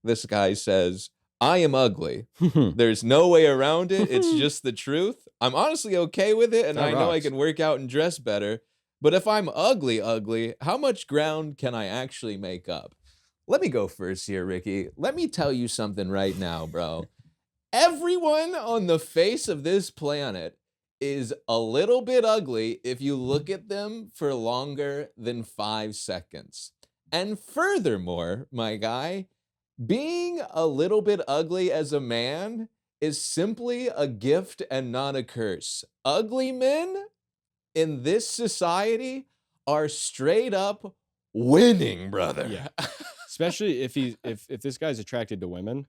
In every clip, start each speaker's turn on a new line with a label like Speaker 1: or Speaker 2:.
Speaker 1: this guy says, I am ugly. There's no way around it. It's just the truth. I'm honestly okay with it, and
Speaker 2: That
Speaker 1: I know I
Speaker 2: rocks.
Speaker 1: can work out and dress better. But if I'm ugly, how much ground can I actually make up? Let me go first here, Ricky. Let me tell you something right now, bro. Everyone on the face of this planet is a little bit ugly if you look at them for longer than 5 seconds. And furthermore, my guy, being a little bit ugly as a man is simply a gift and not a curse. Ugly men in this society are straight up winning, brother.
Speaker 2: Yeah. Especially if this guy's attracted to women.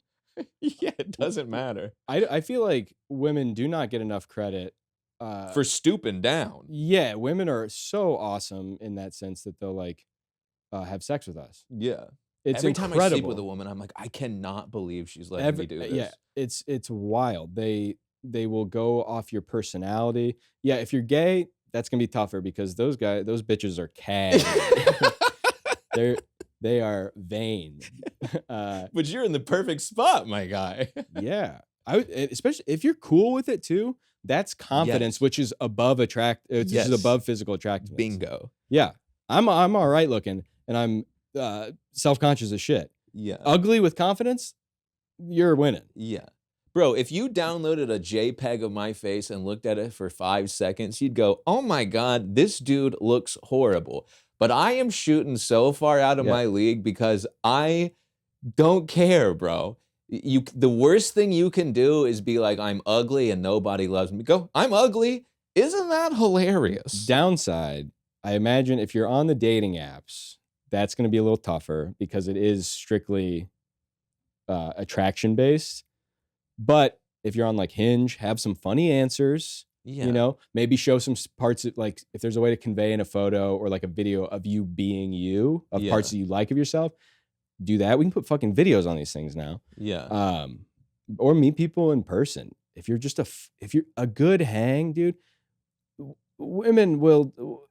Speaker 1: Yeah, it doesn't matter.
Speaker 2: I feel like women do not get enough credit
Speaker 1: For stooping down.
Speaker 2: Yeah, women are so awesome in that sense that they'll like have sex with us.
Speaker 1: Yeah.
Speaker 2: It's
Speaker 1: Every
Speaker 2: incredible.
Speaker 1: time I sleep with a woman, I'm like, I cannot believe she's letting me do this.
Speaker 2: Yeah, it's wild. They will go off your personality. Yeah, if you're gay, that's gonna be tougher because those bitches are cash. They are vain.
Speaker 1: But you're in the perfect spot, my guy.
Speaker 2: Yeah, especially if you're cool with it too. That's confidence,
Speaker 1: Yes.
Speaker 2: which is above It's
Speaker 1: Yes.
Speaker 2: above physical attractiveness.
Speaker 1: Bingo.
Speaker 2: Yeah, I'm all right looking, and I'm self-conscious as shit.
Speaker 1: Yeah.
Speaker 2: Ugly with confidence, you're winning.
Speaker 1: Yeah. Bro, if you downloaded a JPEG of my face and looked at it for 5 seconds, you'd go, oh my God, this dude looks horrible. But I am shooting so far out of my league because I don't care, bro. The worst thing you can do is be like, I'm ugly and nobody loves me. Go, I'm ugly. Isn't that hilarious?
Speaker 2: Downside, I imagine if you're on the dating apps, that's going to be a little tougher because it is strictly attraction based. But if you're on like Hinge, have some funny answers.
Speaker 1: Yeah.
Speaker 2: You know, maybe show some parts of like if there's a way to convey in a photo or like a video of you being you, of parts that you like of yourself. Do that. We can put fucking videos on these things now.
Speaker 1: Yeah.
Speaker 2: Or meet people in person. If you're just if you're a good hang, dude, women will.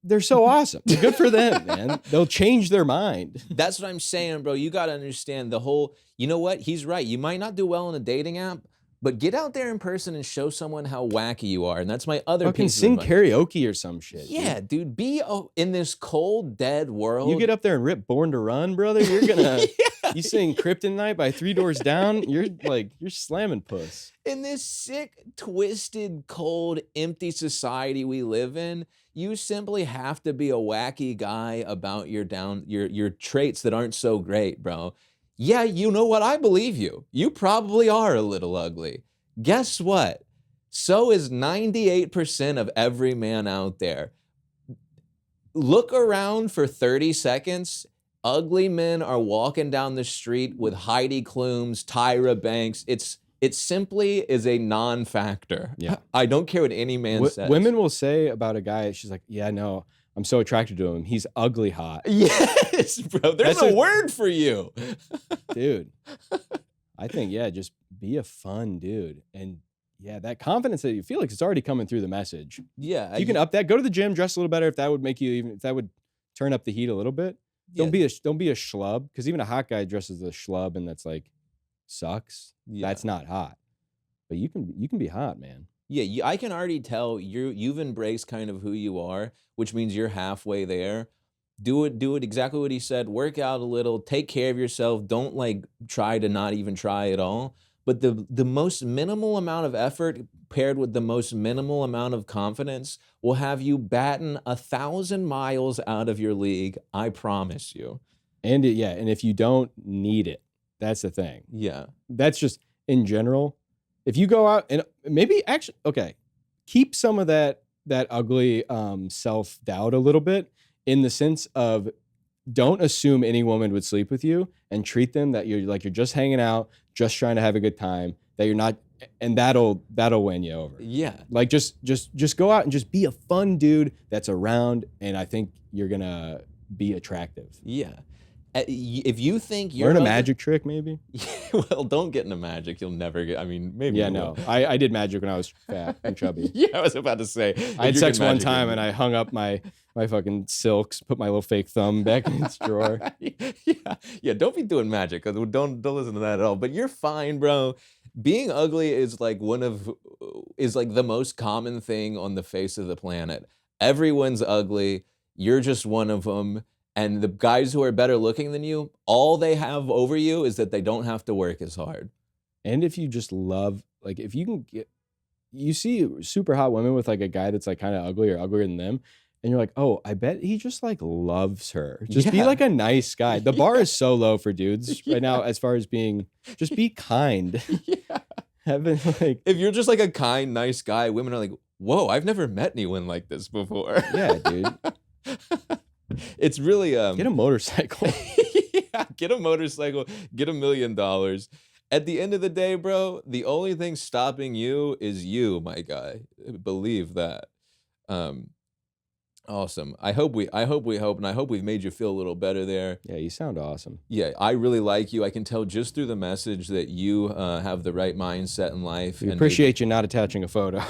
Speaker 2: They're so awesome. Good for them, man. They'll change their mind.
Speaker 1: That's what I'm saying, bro. You got to understand the whole, you know what? He's right. You might not do well on a dating app, but get out there in person and show someone how wacky you are. And that's my other
Speaker 2: fucking
Speaker 1: piece of
Speaker 2: sing
Speaker 1: advice.
Speaker 2: karaoke or some shit.
Speaker 1: Yeah, dude. Be in this cold, dead world.
Speaker 2: You get up there and rip Born to Run, brother. You're gonna you sing Kryptonite by Three Doors Down. You're slamming puss.
Speaker 1: In this sick, twisted, cold, empty society we live in, you simply have to be a wacky guy about your traits that aren't so great, bro. Yeah, you know what? I believe you. You probably are a little ugly. Guess what? So is 98% of every man out there. Look around for 30 seconds. Ugly men are walking down the street with Heidi Klum's, Tyra Banks. It simply is a non-factor.
Speaker 2: Yeah.
Speaker 1: I don't care what any man says.
Speaker 2: Women will say about a guy, she's like, yeah, no, I'm so attracted to him. He's ugly hot.
Speaker 1: Yes, bro. There's a word for you.
Speaker 2: Dude. I think, yeah, just be a fun dude. And yeah, that confidence that you feel like it's already coming through the message.
Speaker 1: Yeah.
Speaker 2: You can up that. Go to the gym, dress a little better if that would make you if that would turn up the heat a little bit. Don't be a schlub, because even a hot guy dresses as a schlub and that's like sucks. Yeah. That's not hot. But you can be hot, man.
Speaker 1: Yeah, I can already tell you've embraced kind of who you are, which means you're halfway there. Do it exactly what he said. Work out a little, take care of yourself. Don't like try to not even try at all. But the most minimal amount of effort paired with the most minimal amount of confidence will have you batting 1,000 miles out of your league. I promise you.
Speaker 2: And and if you don't need it, that's the thing.
Speaker 1: Yeah.
Speaker 2: That's just in general. If you go out and maybe actually, okay, keep some of that ugly self-doubt a little bit in the sense of don't assume any woman would sleep with you and treat them that you're just hanging out, just trying to have a good time, that you're not, and that'll win you over.
Speaker 1: Yeah.
Speaker 2: Like just go out and just be a fun dude that's around, and I think you're gonna be attractive.
Speaker 1: Yeah. If you think you're
Speaker 2: learn a magic trick, maybe.
Speaker 1: Well, don't get into magic. You'll never get. I mean, maybe.
Speaker 2: Yeah, no. I did magic when I was fat and chubby.
Speaker 1: Yeah, I was about to say.
Speaker 2: I had sex one time and I hung up my my fucking silks, put my little fake thumb back in its drawer.
Speaker 1: Yeah. Don't be doing magic. Don't listen to that at all. But you're fine, bro. Being ugly is like the most common thing on the face of the planet. Everyone's ugly. You're just one of them. And the guys who are better looking than you, all they have over you is that they don't have to work as hard.
Speaker 2: And if you just love, like, if you can get, you see super hot women with like a guy that's like kind of ugly or uglier than them, and you're like, oh, I bet he just like loves her. Just be like a nice guy. The bar is so low for dudes right now as far as being, just be kind. Having like,
Speaker 1: if you're just like a kind, nice guy, women are like, whoa, I've never met anyone like this before.
Speaker 2: Yeah, dude.
Speaker 1: It's really
Speaker 2: get a motorcycle.
Speaker 1: Get a motorcycle, get $1 million. At the end of the day, bro, the only thing stopping you is you, my guy. Believe that. Awesome. I hope we've made you feel a little better there.
Speaker 2: Yeah, you sound awesome.
Speaker 1: Yeah, I really like you. I can tell just through the message that you have the right mindset in life.
Speaker 2: We appreciate you not attaching a photo.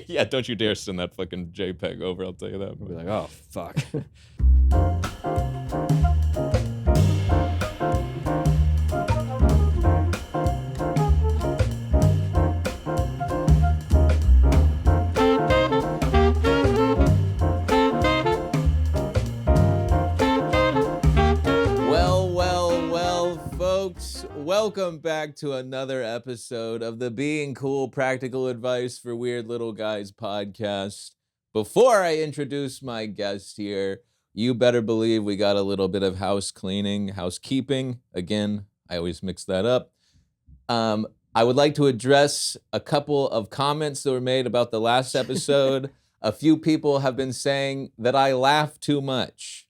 Speaker 1: Yeah, don't you dare send that fucking JPEG over, I'll tell you that.
Speaker 2: We'll be like, oh, fuck.
Speaker 1: Welcome back to another episode of the Being Cool Practical Advice for Weird Little Guys podcast. Before I introduce my guest here, you better believe we got a little bit of housekeeping. Again, I always mix that up. I would like to address a couple of comments that were made about the last episode. A few people have been saying that I laugh too much.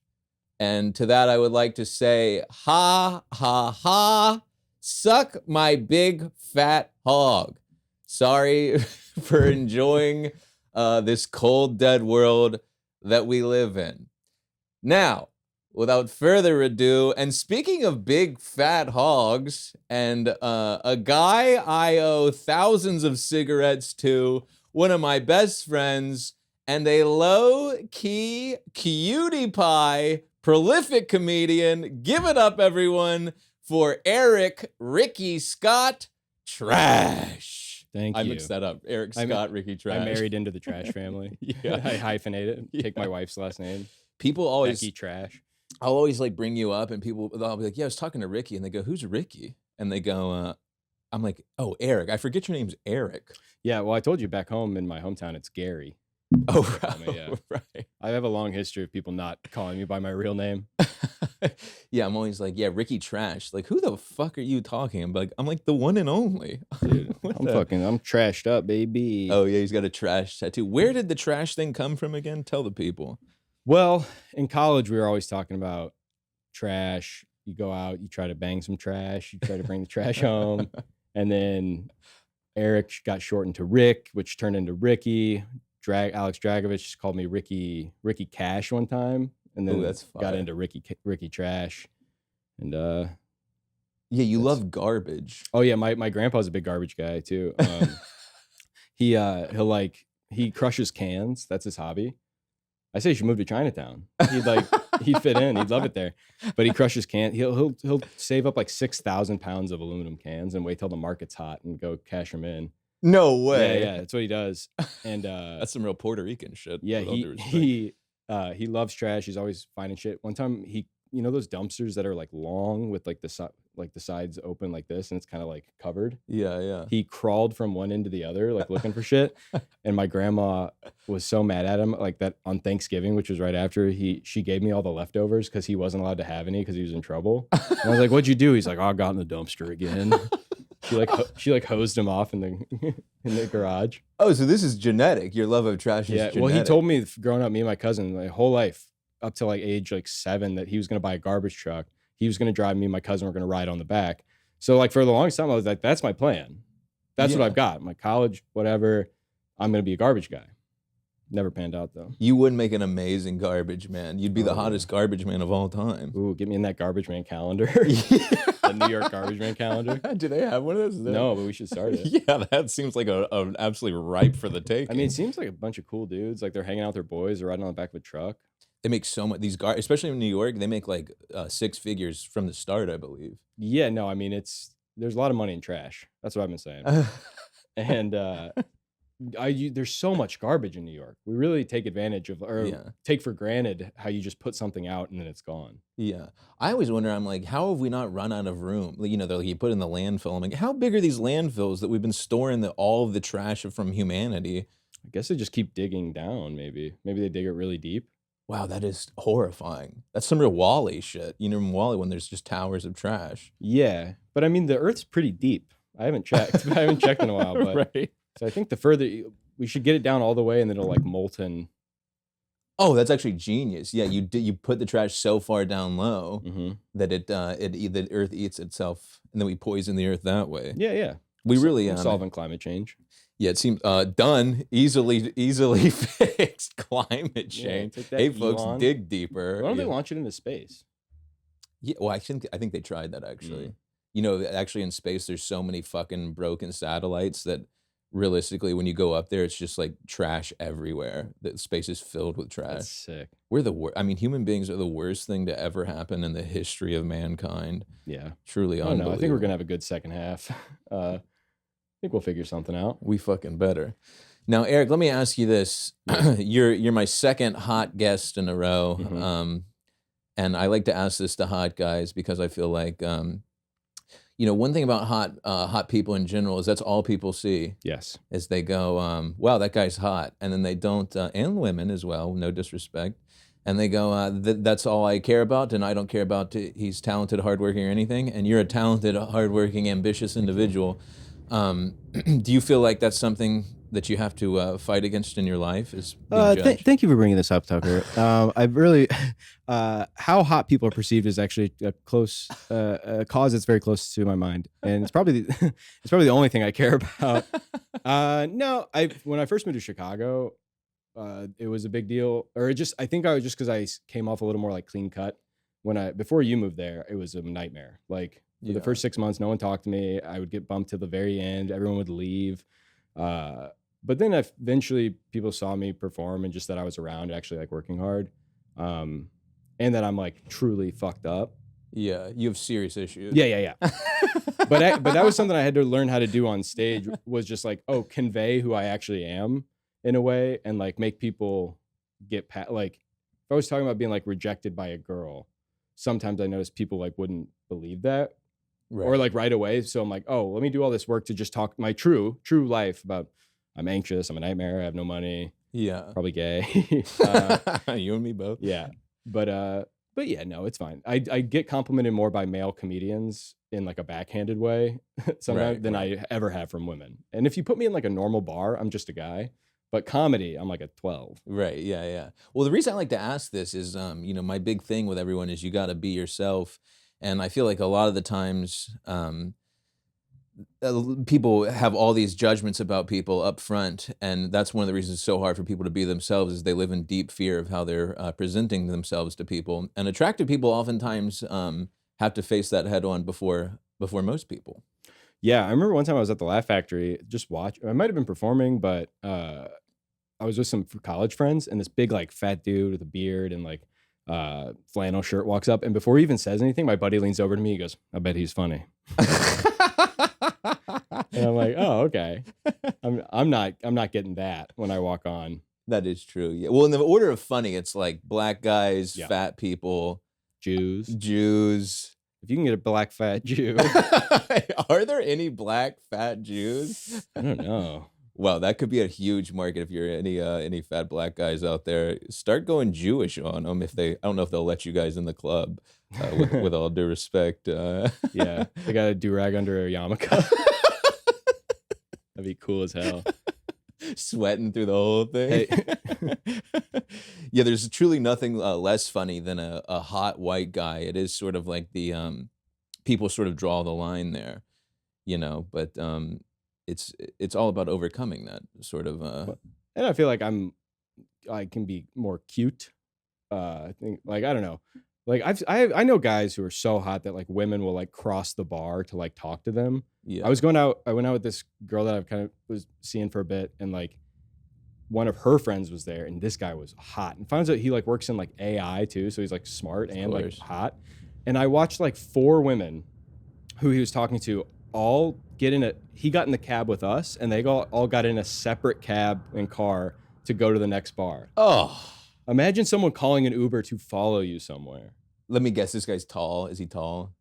Speaker 1: And to that, I would like to say, ha, ha, ha. Suck my big fat hog. Sorry for enjoying this cold, dead world that we live in. Now, without further ado, and speaking of big fat hogs, and a guy I owe thousands of cigarettes to, one of my best friends, and a low-key cutie pie, prolific comedian. Give it up, everyone, for Erik Ricky Scott Trash.
Speaker 2: Thank you.
Speaker 1: I mixed that up. Erik Scott Ricky Trash.
Speaker 2: I married into the Trash family.
Speaker 1: Yeah.
Speaker 2: I hyphenate it. Take my wife's last name.
Speaker 1: People always
Speaker 2: Becky Trash.
Speaker 1: I'll always like bring you up, and they'll be like, "Yeah, I was talking to Ricky," and they go, "Who's Ricky?" And they go, "I'm like, oh, Erik. I forget your name's Erik."
Speaker 2: Yeah, well, I told you back home in my hometown, it's Gary.
Speaker 1: Oh, right.
Speaker 2: Yeah.
Speaker 1: Right.
Speaker 2: I have a long history of people not calling me by my real name.
Speaker 1: Yeah, I'm always like, yeah, Ricky Trash. Like, who the fuck are you talking about? I'm like the one and only.
Speaker 2: Dude, I'm trashed up, baby.
Speaker 1: Oh, yeah, he's got a trash tattoo. Where did the trash thing come from again? Tell the people.
Speaker 2: Well, in college, we were always talking about trash. You go out, you try to bang some trash, you try to bring the trash home. And then Erik got shortened to Rick, which turned into Ricky. Alex Dragovich called me Ricky Cash one time, and then
Speaker 1: that's
Speaker 2: got into Ricky Trash. And
Speaker 1: yeah, you love garbage.
Speaker 2: Oh yeah, my grandpa's a big garbage guy too. He crushes cans. That's his hobby. I say you should move to Chinatown. He'd fit in. He'd love it there. But he crushes cans. He'll save up like 6,000 pounds of aluminum cans and wait till the market's hot and go cash them in.
Speaker 1: No way.
Speaker 2: Yeah, that's what he does. And
Speaker 1: that's some real Puerto Rican shit.
Speaker 2: Yeah, he loves trash. He's always finding shit. One time those dumpsters that are like long with like the sides open like this and it's kind of like covered.
Speaker 1: Yeah.
Speaker 2: He crawled from one end to the other like looking for shit. And my grandma was so mad at him like that on Thanksgiving, which was right after she gave me all the leftovers because he wasn't allowed to have any because he was in trouble. And I was like, "What'd you do?" He's like, "Oh, I got in the dumpster again." She hosed him off in the garage.
Speaker 1: Oh, so this is genetic. Your love of trash is genetic.
Speaker 2: Well, he told me growing up, me and my cousin, my whole life up to like age like 7, that he was gonna buy a garbage truck. He was gonna drive, me and my cousin were gonna ride on the back. So like for the longest time, I was like, that's my plan. That's what I've got. My college, whatever. I'm gonna be a garbage guy. Never panned out though.
Speaker 1: You would make an amazing garbage man. You'd be the
Speaker 2: Oh, yeah.
Speaker 1: hottest garbage man of all time.
Speaker 2: Ooh, get me in that garbage man calendar. The New York garbage man calendar.
Speaker 1: Do they have one of those?
Speaker 2: No, but we should start it.
Speaker 1: Yeah, that seems like an absolutely ripe for the taking.
Speaker 2: I mean, it seems like a bunch of cool dudes. Like they're hanging out with their boys or riding on the back of a truck.
Speaker 1: they make so much. These guys, especially in New York, they make like 6 figures from the start, I believe.
Speaker 2: Yeah, no, I mean there's a lot of money in trash. That's what I've been saying. And there's so much garbage in New York. We really take advantage of, or
Speaker 1: Yeah.
Speaker 2: take for granted how you just put something out and then it's gone.
Speaker 1: Yeah. I always wonder, I'm like, how have we not run out of room? Like, they're like, you put in the landfill. I'm like, how big are these landfills that we've been storing all of the trash from humanity?
Speaker 2: I guess they just keep digging down, maybe. Maybe they dig it really deep.
Speaker 1: Wow, that is horrifying. That's some real Wall-E shit. In Wall-E when there's just towers of trash.
Speaker 2: Yeah. But I mean, the Earth's pretty deep. I haven't checked. I haven't checked in a while. But
Speaker 1: Right.
Speaker 2: so I think the further we should get it down all the way and then it'll like molten.
Speaker 1: Oh, that's actually genius. Yeah, you put the trash so far down low
Speaker 2: Mhm.
Speaker 1: that the Earth eats itself, and then we poison the Earth that way.
Speaker 2: Yeah, yeah.
Speaker 1: We
Speaker 2: So-
Speaker 1: really
Speaker 2: we're solving climate change.
Speaker 1: Yeah, it seems done, easily fixed. Climate
Speaker 2: Yeah,
Speaker 1: change.
Speaker 2: take that,
Speaker 1: Hey, folks,
Speaker 2: Elon.
Speaker 1: dig deeper.
Speaker 2: Why don't they
Speaker 1: Yeah.
Speaker 2: launch it into space?
Speaker 1: Yeah, well, I think they tried that actually. Actually in space, there's so many fucking broken satellites that realistically, when you go up there, it's just like trash everywhere. The space is filled with trash.
Speaker 2: That's sick.
Speaker 1: We're the worst. I mean, human beings are the worst thing to ever happen in the history of mankind.
Speaker 2: Yeah.
Speaker 1: Truly
Speaker 2: I don't know.
Speaker 1: unbelievable.
Speaker 2: I think we're gonna have a good second half. I think we'll figure something out.
Speaker 1: We fucking better. Now, Eric, let me ask you this. You're my second hot guest in a row.
Speaker 2: Mhm.
Speaker 1: And I like to ask this to hot guys because I feel like one thing about hot people in general is that's all people see
Speaker 2: Yes.
Speaker 1: is they go, wow, that guy's hot. And then they don't, and women as well, no disrespect. And they go, that's all I care about, and I don't care about he's talented, hardworking, or anything. And you're a talented, hardworking, ambitious individual. Do you feel like that's something that you have to fight against in your life? Is being judged?
Speaker 2: Thank you for bringing this up, Tucker. I've really, how hot people are perceived is actually a cause that's very close to my mind, and it's probably the only thing I care about. No, when I first moved to Chicago, it was a big deal, or I think I was just because I came off a little more like clean cut. Before you moved there, it was a nightmare. Like for the first 6 months, no one talked to me. I would get bumped to the very end. Everyone would leave. But then eventually people saw me perform and just that I was around actually like working hard. And that I'm like truly fucked up.
Speaker 1: Yeah, you have serious issues.
Speaker 2: Yeah. But that was something I had to learn how to do on stage, was just like, convey who I actually am in a way, and like make people get like, if I was talking about being like rejected by a girl, sometimes I noticed people like wouldn't believe that.
Speaker 1: Right.
Speaker 2: Or like right away. So I'm like, let me do all this work to just talk my true life about I'm anxious, I'm a nightmare, I have no money,
Speaker 1: Yeah.
Speaker 2: probably gay.
Speaker 1: You and me both.
Speaker 2: Yeah. But yeah, no, it's fine. I get complimented more by male comedians in like a backhanded way sometimes than I ever have from women. And if you put me in like a normal bar, I'm just a guy. But comedy, I'm like a 12.
Speaker 1: Right. Yeah. Well, the reason I like to ask this is, my big thing with everyone is you got to be yourself. And I feel like a lot of the times people have all these judgments about people up front. And that's one of the reasons it's so hard for people to be themselves is they live in deep fear of how they're presenting themselves to people. And attractive people oftentimes have to face that head on before most people.
Speaker 2: Yeah, I remember one time I was at the Laugh Factory, I might have been performing, but I was with some college friends, and this big like fat dude with a beard and like flannel shirt walks up, and before he even says anything, my buddy leans over to me. He goes, "I bet he's funny." And I'm like, "Oh, okay." I'm not getting that when I walk on.
Speaker 1: That is true. Yeah. Well, in the order of funny, it's like black guys, fat people, Jews.
Speaker 2: If you can get a black fat Jew,
Speaker 1: are there any black fat Jews?
Speaker 2: I don't know.
Speaker 1: Wow, that could be a huge market if you're any fat black guys out there. Start going Jewish on them I don't know if they'll let you guys in the club. With all due respect.
Speaker 2: Yeah, they got a do-rag under a yarmulke. That'd be cool as hell.
Speaker 1: Sweating through the whole thing.
Speaker 2: Hey.
Speaker 1: Yeah, there's truly nothing less funny than a hot white guy. It is sort of like the people sort of draw the line there, but it's all about overcoming that sort of.
Speaker 2: And I feel like I'm I can be more cute. I think like I don't know. Like I know guys who are so hot that like women will like cross the bar to like talk to them.
Speaker 1: Yeah.
Speaker 2: I went out with this girl that I've kind of was seeing for a bit, and like one of her friends was there, and this guy was hot. And finds out he like works in like AI too, so he's like smart and like hot. And I watched like 4 women who he was talking to all get in he got in the cab with us, and they all got in a separate cab and car to go to the next bar.
Speaker 1: Oh.
Speaker 2: Imagine someone calling an Uber to follow you somewhere.
Speaker 1: Let me guess, this guy's tall. Is he tall?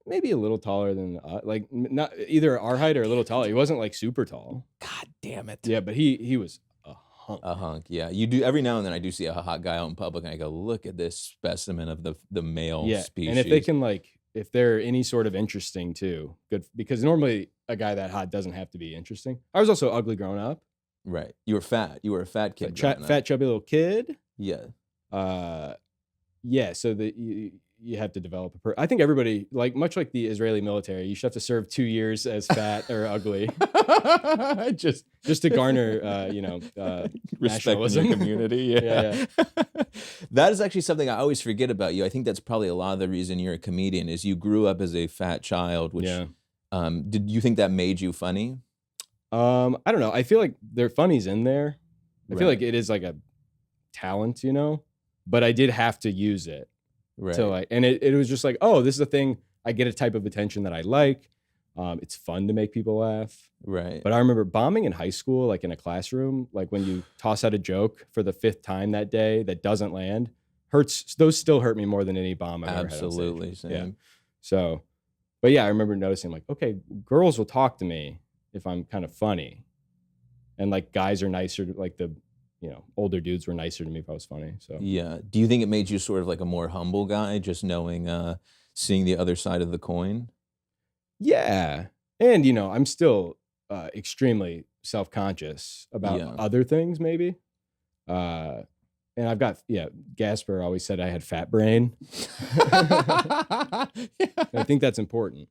Speaker 2: Maybe a little taller than like not either our height or a little taller. He wasn't like super tall.
Speaker 1: God damn it.
Speaker 2: Yeah, but he was a hunk.
Speaker 1: A hunk, yeah. You do every now and then. I do see a hot guy out in public, and I go, "Look at this specimen of the male species."
Speaker 2: And if they can like, if they're any sort of interesting too, good, because normally a guy that hot doesn't have to be interesting. I was also ugly growing up.
Speaker 1: Right. You were fat. You were a fat kid.
Speaker 2: Fat, chubby little kid.
Speaker 1: Yeah.
Speaker 2: Yeah. So you have to develop I think everybody, like much like the Israeli military, you should have to serve 2 years as fat or ugly, just to garner,
Speaker 1: respect in your community. Yeah. That is actually something I always forget about you. I think that's probably a lot of the reason you're a comedian is you grew up as a fat child. Which, did you think that made you funny?
Speaker 2: I don't know. I feel like their funny's in there. I feel like it is like a talent, but I did have to use it.
Speaker 1: Right.
Speaker 2: So like, and it was just like, oh, this is a thing. I get a type of attention that I like. It's fun to make people laugh.
Speaker 1: Right.
Speaker 2: But I remember bombing in high school, like in a classroom, like when you toss out a joke for the 5th time that day that doesn't land, hurts. Those still hurt me more than any bomb I've ever had.
Speaker 1: Absolutely. Same.
Speaker 2: Yeah. So, but yeah, I remember noticing like, okay, girls will talk to me if I'm kind of funny, and like guys are nicer. Like the older dudes were nicer to me if I was funny. So
Speaker 1: yeah. Do you think it made you sort of like a more humble guy, just knowing, seeing the other side of the coin?
Speaker 2: Yeah. And, I'm still extremely self-conscious about other things, maybe. And I've got, Gasper always said I had fat brain. I think that's important.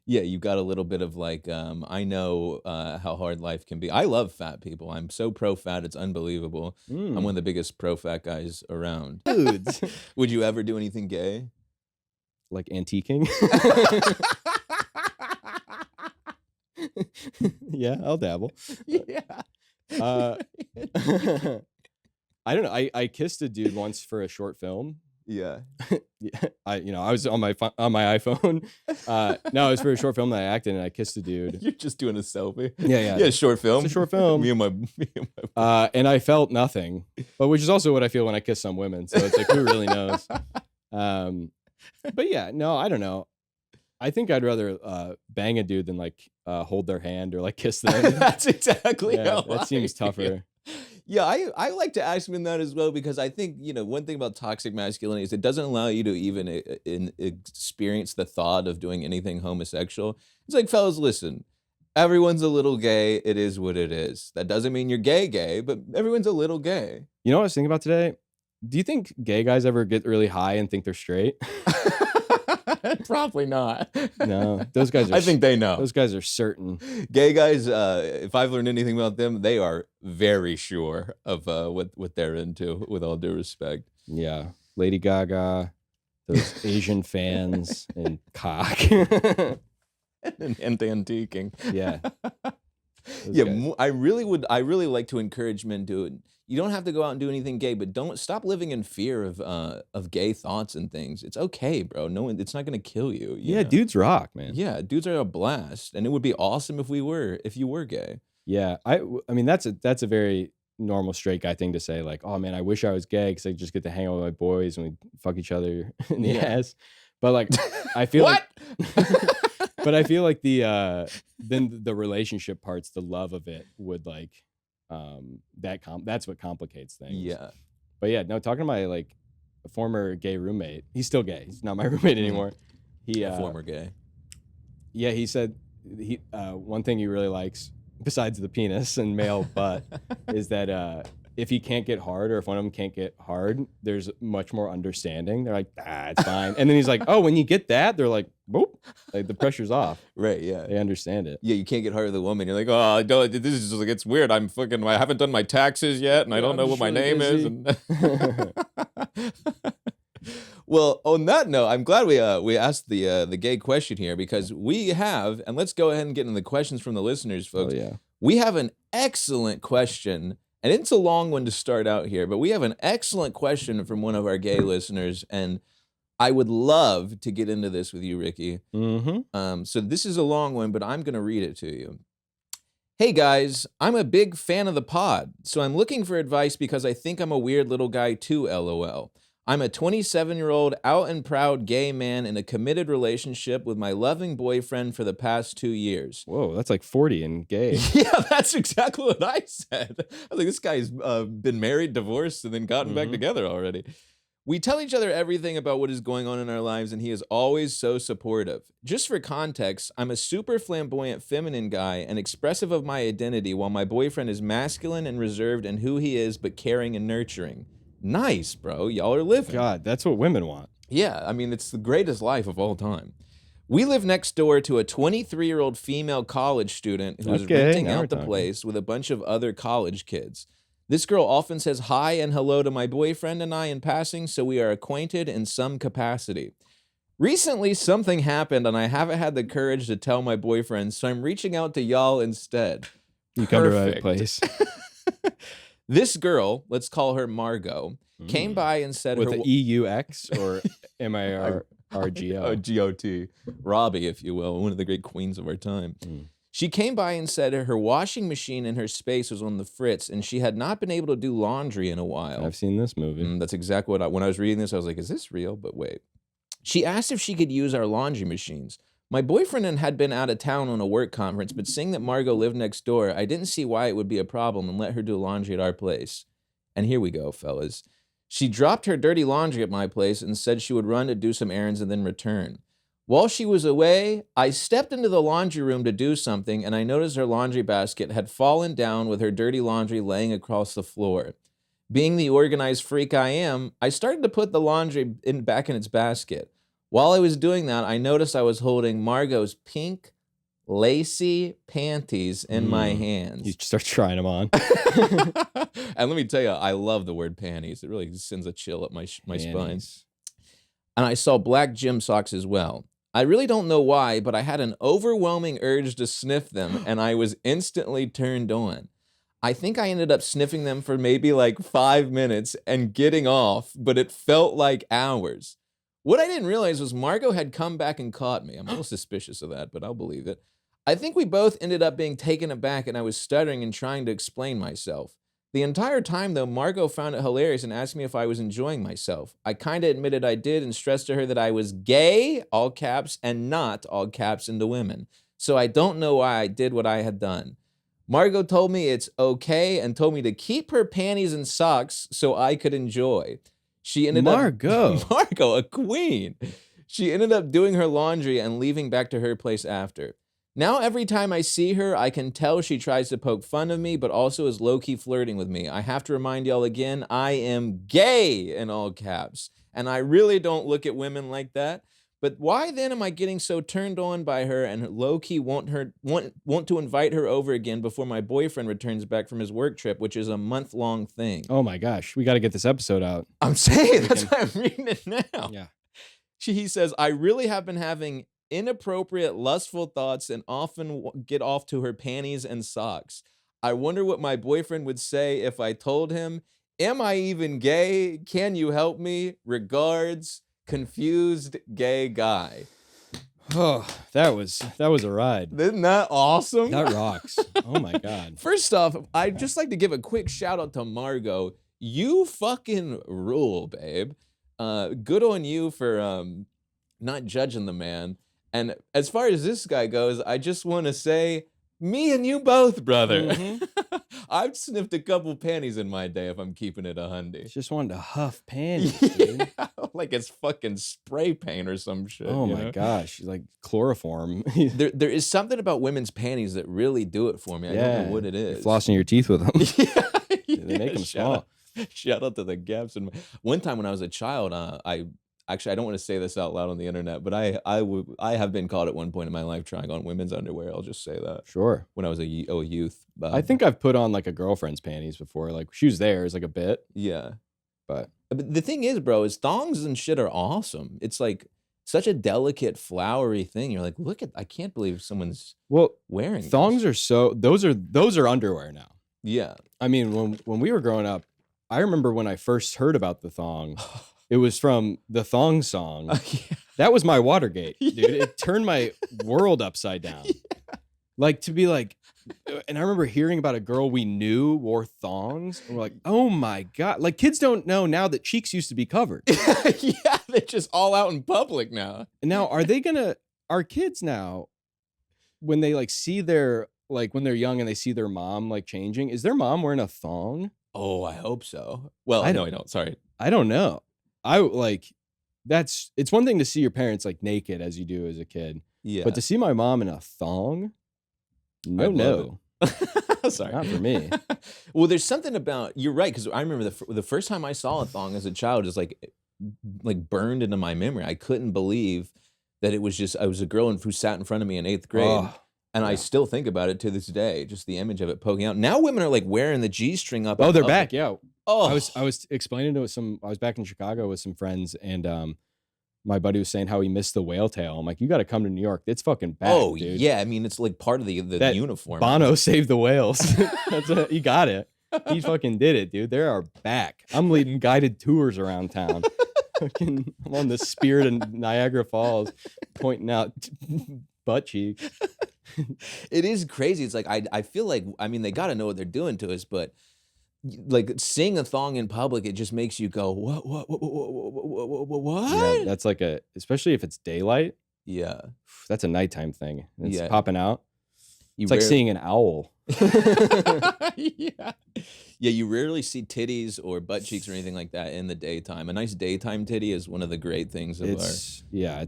Speaker 1: Yeah, you got a little bit of like, I know how hard life can be. I love fat people. I'm so pro-fat, it's unbelievable. I'm one of the biggest pro-fat guys around.
Speaker 2: Dudes.
Speaker 1: Would you ever do anything gay?
Speaker 2: Like antiquing? Yeah, I'll dabble.
Speaker 1: Yeah.
Speaker 2: I don't know. I kissed a dude once for a short film.
Speaker 1: Yeah.
Speaker 2: Yeah. I was on my iPhone. No, it was for a short film that I acted in, and I kissed a dude.
Speaker 1: You're just doing a selfie.
Speaker 2: Yeah.
Speaker 1: Yeah, short film.
Speaker 2: It's a short film.
Speaker 1: me and my
Speaker 2: and I felt nothing, but which is also what I feel when I kiss some women. So it's like, who really knows? But yeah, no, I don't know. I think I'd rather bang a dude than like hold their hand or like kiss them.
Speaker 1: That's exactly how
Speaker 2: that seems tougher.
Speaker 1: Yeah, I like to ask men that as well, because I think, one thing about toxic masculinity is it doesn't allow you to even experience the thought of doing anything homosexual. It's like, fellas, listen, everyone's a little gay. It is what it is. That doesn't mean you're gay, but everyone's a little gay.
Speaker 2: You know what I was thinking about today? Do you think gay guys ever get really high and think they're straight?
Speaker 1: Probably not.
Speaker 2: No, those guys are.
Speaker 1: I think they know.
Speaker 2: Those guys are certain.
Speaker 1: Gay guys, if I've learned anything about them, they are very sure of what they're into, with all due respect.
Speaker 2: Yeah. Lady Gaga, those Asian fans, and cock.
Speaker 1: and antiquing.
Speaker 2: Yeah.
Speaker 1: Yeah, guys. I really like to encourage men to it. You don't have to go out and do anything gay, but don't stop living in fear of gay thoughts and things. It's okay, bro. No one, it's not gonna kill you.
Speaker 2: Yeah, dudes rock, man.
Speaker 1: Yeah, dudes are a blast, and it would be awesome if you were gay.
Speaker 2: Yeah, I mean that's a very normal straight guy thing to say. Like, oh man, I wish I was gay because I just get to hang out with my boys and we fuck each other in the ass. But like, I feel
Speaker 1: what?
Speaker 2: But I feel like then the relationship parts, the love of it would like. That's what complicates things.
Speaker 1: Yeah.
Speaker 2: But yeah, no, talking to my like a former gay roommate. He's still gay. He's not my roommate anymore.
Speaker 1: Former gay.
Speaker 2: Yeah, he said one thing he really likes besides the penis and male butt is that if he can't get hard or if one of them can't get hard, there's much more understanding. They're like, it's fine. And then he's like, oh, when you get that, they're like, boop, like the pressure's off.
Speaker 1: Right, yeah.
Speaker 2: They understand it.
Speaker 1: Yeah, you can't get hard with a woman. You're like, oh, this is just like, it's weird. I haven't done my taxes yet, and I don't know what my name is. And well, on that note, I'm glad we asked the gay question here, because we have, and let's go ahead and get into the questions from the listeners, folks.
Speaker 2: Oh, yeah.
Speaker 1: We have an excellent question, and it's a long one to start out here, but we have an excellent question from one of our gay listeners, and I would love to get into this with you, Ricky.
Speaker 2: Mm-hmm.
Speaker 1: So this is a long one, but I'm going to read it to you. Hey guys, I'm a big fan of the pod, so I'm looking for advice because I think I'm a weird little guy too, LOL. I'm a 27-year-old out and proud gay man in a committed relationship with my loving boyfriend for the past 2 years.
Speaker 2: Whoa, that's like 40 and gay.
Speaker 1: Yeah, that's exactly what I said. I was like, this guy's been married, divorced, and then gotten back together already. We tell each other everything about what is going on in our lives, and he is always so supportive. Just for context, I'm a super flamboyant feminine guy and expressive of my identity, while my boyfriend is masculine and reserved in who he is, but caring and nurturing. Nice, bro. Y'all are living.
Speaker 2: God, that's what women want.
Speaker 1: Yeah, I mean, it's the greatest life of all time. We live next door to a 23-year-old female college student who is renting out the place with a bunch of other college kids. This girl often says hi and hello to my boyfriend and I in passing, so we are acquainted in some capacity. Recently, something happened, and I haven't had the courage to tell my boyfriend, so I'm reaching out to y'all instead.
Speaker 2: You come to the right place.
Speaker 1: This girl, let's call her Margot, came by and said
Speaker 2: with the EUX or MIRGO?
Speaker 1: GOT. Robbie, if you will, one of the great queens of our time. She came by and said her washing machine in her space was on the fritz, and she had not been able to do laundry in a while.
Speaker 2: I've seen this movie.
Speaker 1: That's exactly what when I was reading this, I was like, is this real? But wait. She asked if she could use our laundry machines. My boyfriend had been out of town on a work conference, but seeing that Margot lived next door, I didn't see why it would be a problem and let her do laundry at our place. And here we go, fellas. She dropped her dirty laundry at my place and said she would run to do some errands and then return. While she was away, I stepped into the laundry room to do something, and I noticed her laundry basket had fallen down with her dirty laundry laying across the floor. Being the organized freak I am, I started to put the laundry back in its basket. While I was doing that, I noticed I was holding Margot's pink, lacy panties in my hands.
Speaker 2: You start trying them on.
Speaker 1: And let me tell you, I love the word panties. It really sends a chill up my spine. And I saw black gym socks as well. I really don't know why, but I had an overwhelming urge to sniff them, and I was instantly turned on. I think I ended up sniffing them for maybe like 5 minutes and getting off, but it felt like hours. What I didn't realize was Margot had come back and caught me. I'm a little suspicious of that, but I'll believe it. I think we both ended up being taken aback, and I was stuttering and trying to explain myself. The entire time, though, Margot found it hilarious and asked me if I was enjoying myself. I kind of admitted I did and stressed to her that I was gay, all caps, and not, all caps, into women. So I don't know why I did what I had done. Margot told me it's okay and told me to keep her panties and socks so I could enjoy. She ended
Speaker 2: Margot,
Speaker 1: a queen. She ended up doing her laundry and leaving back to her place after. Now every time I see her, I can tell she tries to poke fun of me, but also is low-key flirting with me. I have to remind y'all again, I am gay in all caps, and I really don't look at women like that. But why then am I getting so turned on by her and low-key want to invite her over again before my boyfriend returns back from his work trip, which is a month-long thing?
Speaker 2: Oh my gosh, we got to get this episode out.
Speaker 1: I'm saying, that's why I'm reading it now.
Speaker 2: Yeah.
Speaker 1: He says, I really have been having inappropriate, lustful thoughts and often get off to her panties and socks. I wonder what my boyfriend would say if I told him, am I even gay? Can you help me? Regards, confused gay guy.
Speaker 2: Oh, that was a ride.
Speaker 1: Isn't that awesome?
Speaker 2: That rocks. Oh my God.
Speaker 1: First off, I'd just like to give a quick shout out to Margot. You fucking rule, babe. Good on you for not judging the man. And as far as this guy goes, I just want to say, me and you both, brother. Mm-hmm. I've sniffed a couple panties in my day if I'm keeping it 100.
Speaker 2: Just wanted to huff panties, dude.
Speaker 1: Like it's fucking spray paint or some shit.
Speaker 2: Oh my gosh, like chloroform.
Speaker 1: there is something about women's panties that really do it for me. I don't know what it is.
Speaker 2: You're flossing your teeth with them.
Speaker 1: Yeah.
Speaker 2: They make them small.
Speaker 1: Shout out to the gaps in my one time when I was a child, I actually, I don't wanna say this out loud on the internet, but I have been caught at one point in my life trying on women's underwear, I'll just say that,
Speaker 2: Sure.
Speaker 1: when I was a youth,
Speaker 2: I think I've put on like a girlfriend's panties before. Like she was there as like a bit,
Speaker 1: yeah.
Speaker 2: but
Speaker 1: But the thing is, bro, is thongs and shit are awesome. It's like such a delicate, flowery thing. You're like, look at, I can't believe someone's
Speaker 2: well,
Speaker 1: wearing
Speaker 2: thongs
Speaker 1: this.
Speaker 2: are so those are underwear now.
Speaker 1: Yeah.
Speaker 2: I mean, when we were growing up, I remember when I first heard about the thong, it was from the Thong Song.
Speaker 1: Yeah.
Speaker 2: That was my Watergate, dude.
Speaker 1: Yeah.
Speaker 2: It turned my world upside down. Like to be like, and I remember hearing about a girl we knew wore thongs, and we're like, oh my God. Like kids don't know now that cheeks used to be covered.
Speaker 1: Yeah, they're just all out in public now.
Speaker 2: And now our kids now, when they like see when they're young and they see their mom like changing, is their mom wearing a thong?
Speaker 1: Oh, I hope so. Well,
Speaker 2: I
Speaker 1: no,
Speaker 2: don't-
Speaker 1: I don't. Sorry.
Speaker 2: I don't know. It's one thing to see your parents like naked as you do as a kid,
Speaker 1: Yeah.
Speaker 2: but to see my mom in a thong,
Speaker 1: I'd love
Speaker 2: no,
Speaker 1: Sorry.
Speaker 2: not for me.
Speaker 1: Well, there's something about, you're right, because I remember the first time I saw a thong as a child is like burned into my memory. I couldn't believe that it was just, I was a girl who sat in front of me in 8th grade.
Speaker 2: Oh,
Speaker 1: And I
Speaker 2: yeah.
Speaker 1: still think about it to this day, just the image of it poking out. Now women are like wearing the G-string up.
Speaker 2: Oh, they're
Speaker 1: up.
Speaker 2: back. Yeah.
Speaker 1: Oh,
Speaker 2: I was explaining to I was back in Chicago with some friends, and my buddy was saying how he missed the whale tail. I'm like, you got to come to New York. It's fucking back,
Speaker 1: oh
Speaker 2: dude.
Speaker 1: yeah. I mean, it's like part of the
Speaker 2: That
Speaker 1: uniform.
Speaker 2: Bono saved the whales. He got it. He fucking did it, dude. They are back. I'm leading guided tours around town. Fucking, I'm on the Spirit in Niagara Falls, pointing out butt cheeks.
Speaker 1: It is crazy. It's like I feel like, I mean, they got to know what they're doing to us, but like seeing a thong in public, it just makes you go, what?
Speaker 2: Yeah, that's like especially if it's daylight.
Speaker 1: Yeah.
Speaker 2: That's a nighttime thing. It's
Speaker 1: Yeah.
Speaker 2: popping out.
Speaker 1: You
Speaker 2: It's like
Speaker 1: rare-
Speaker 2: seeing an owl.
Speaker 1: Yeah. Yeah, you rarely see titties or butt cheeks or anything like that in the daytime. A nice daytime titty is one of the great things of
Speaker 2: It's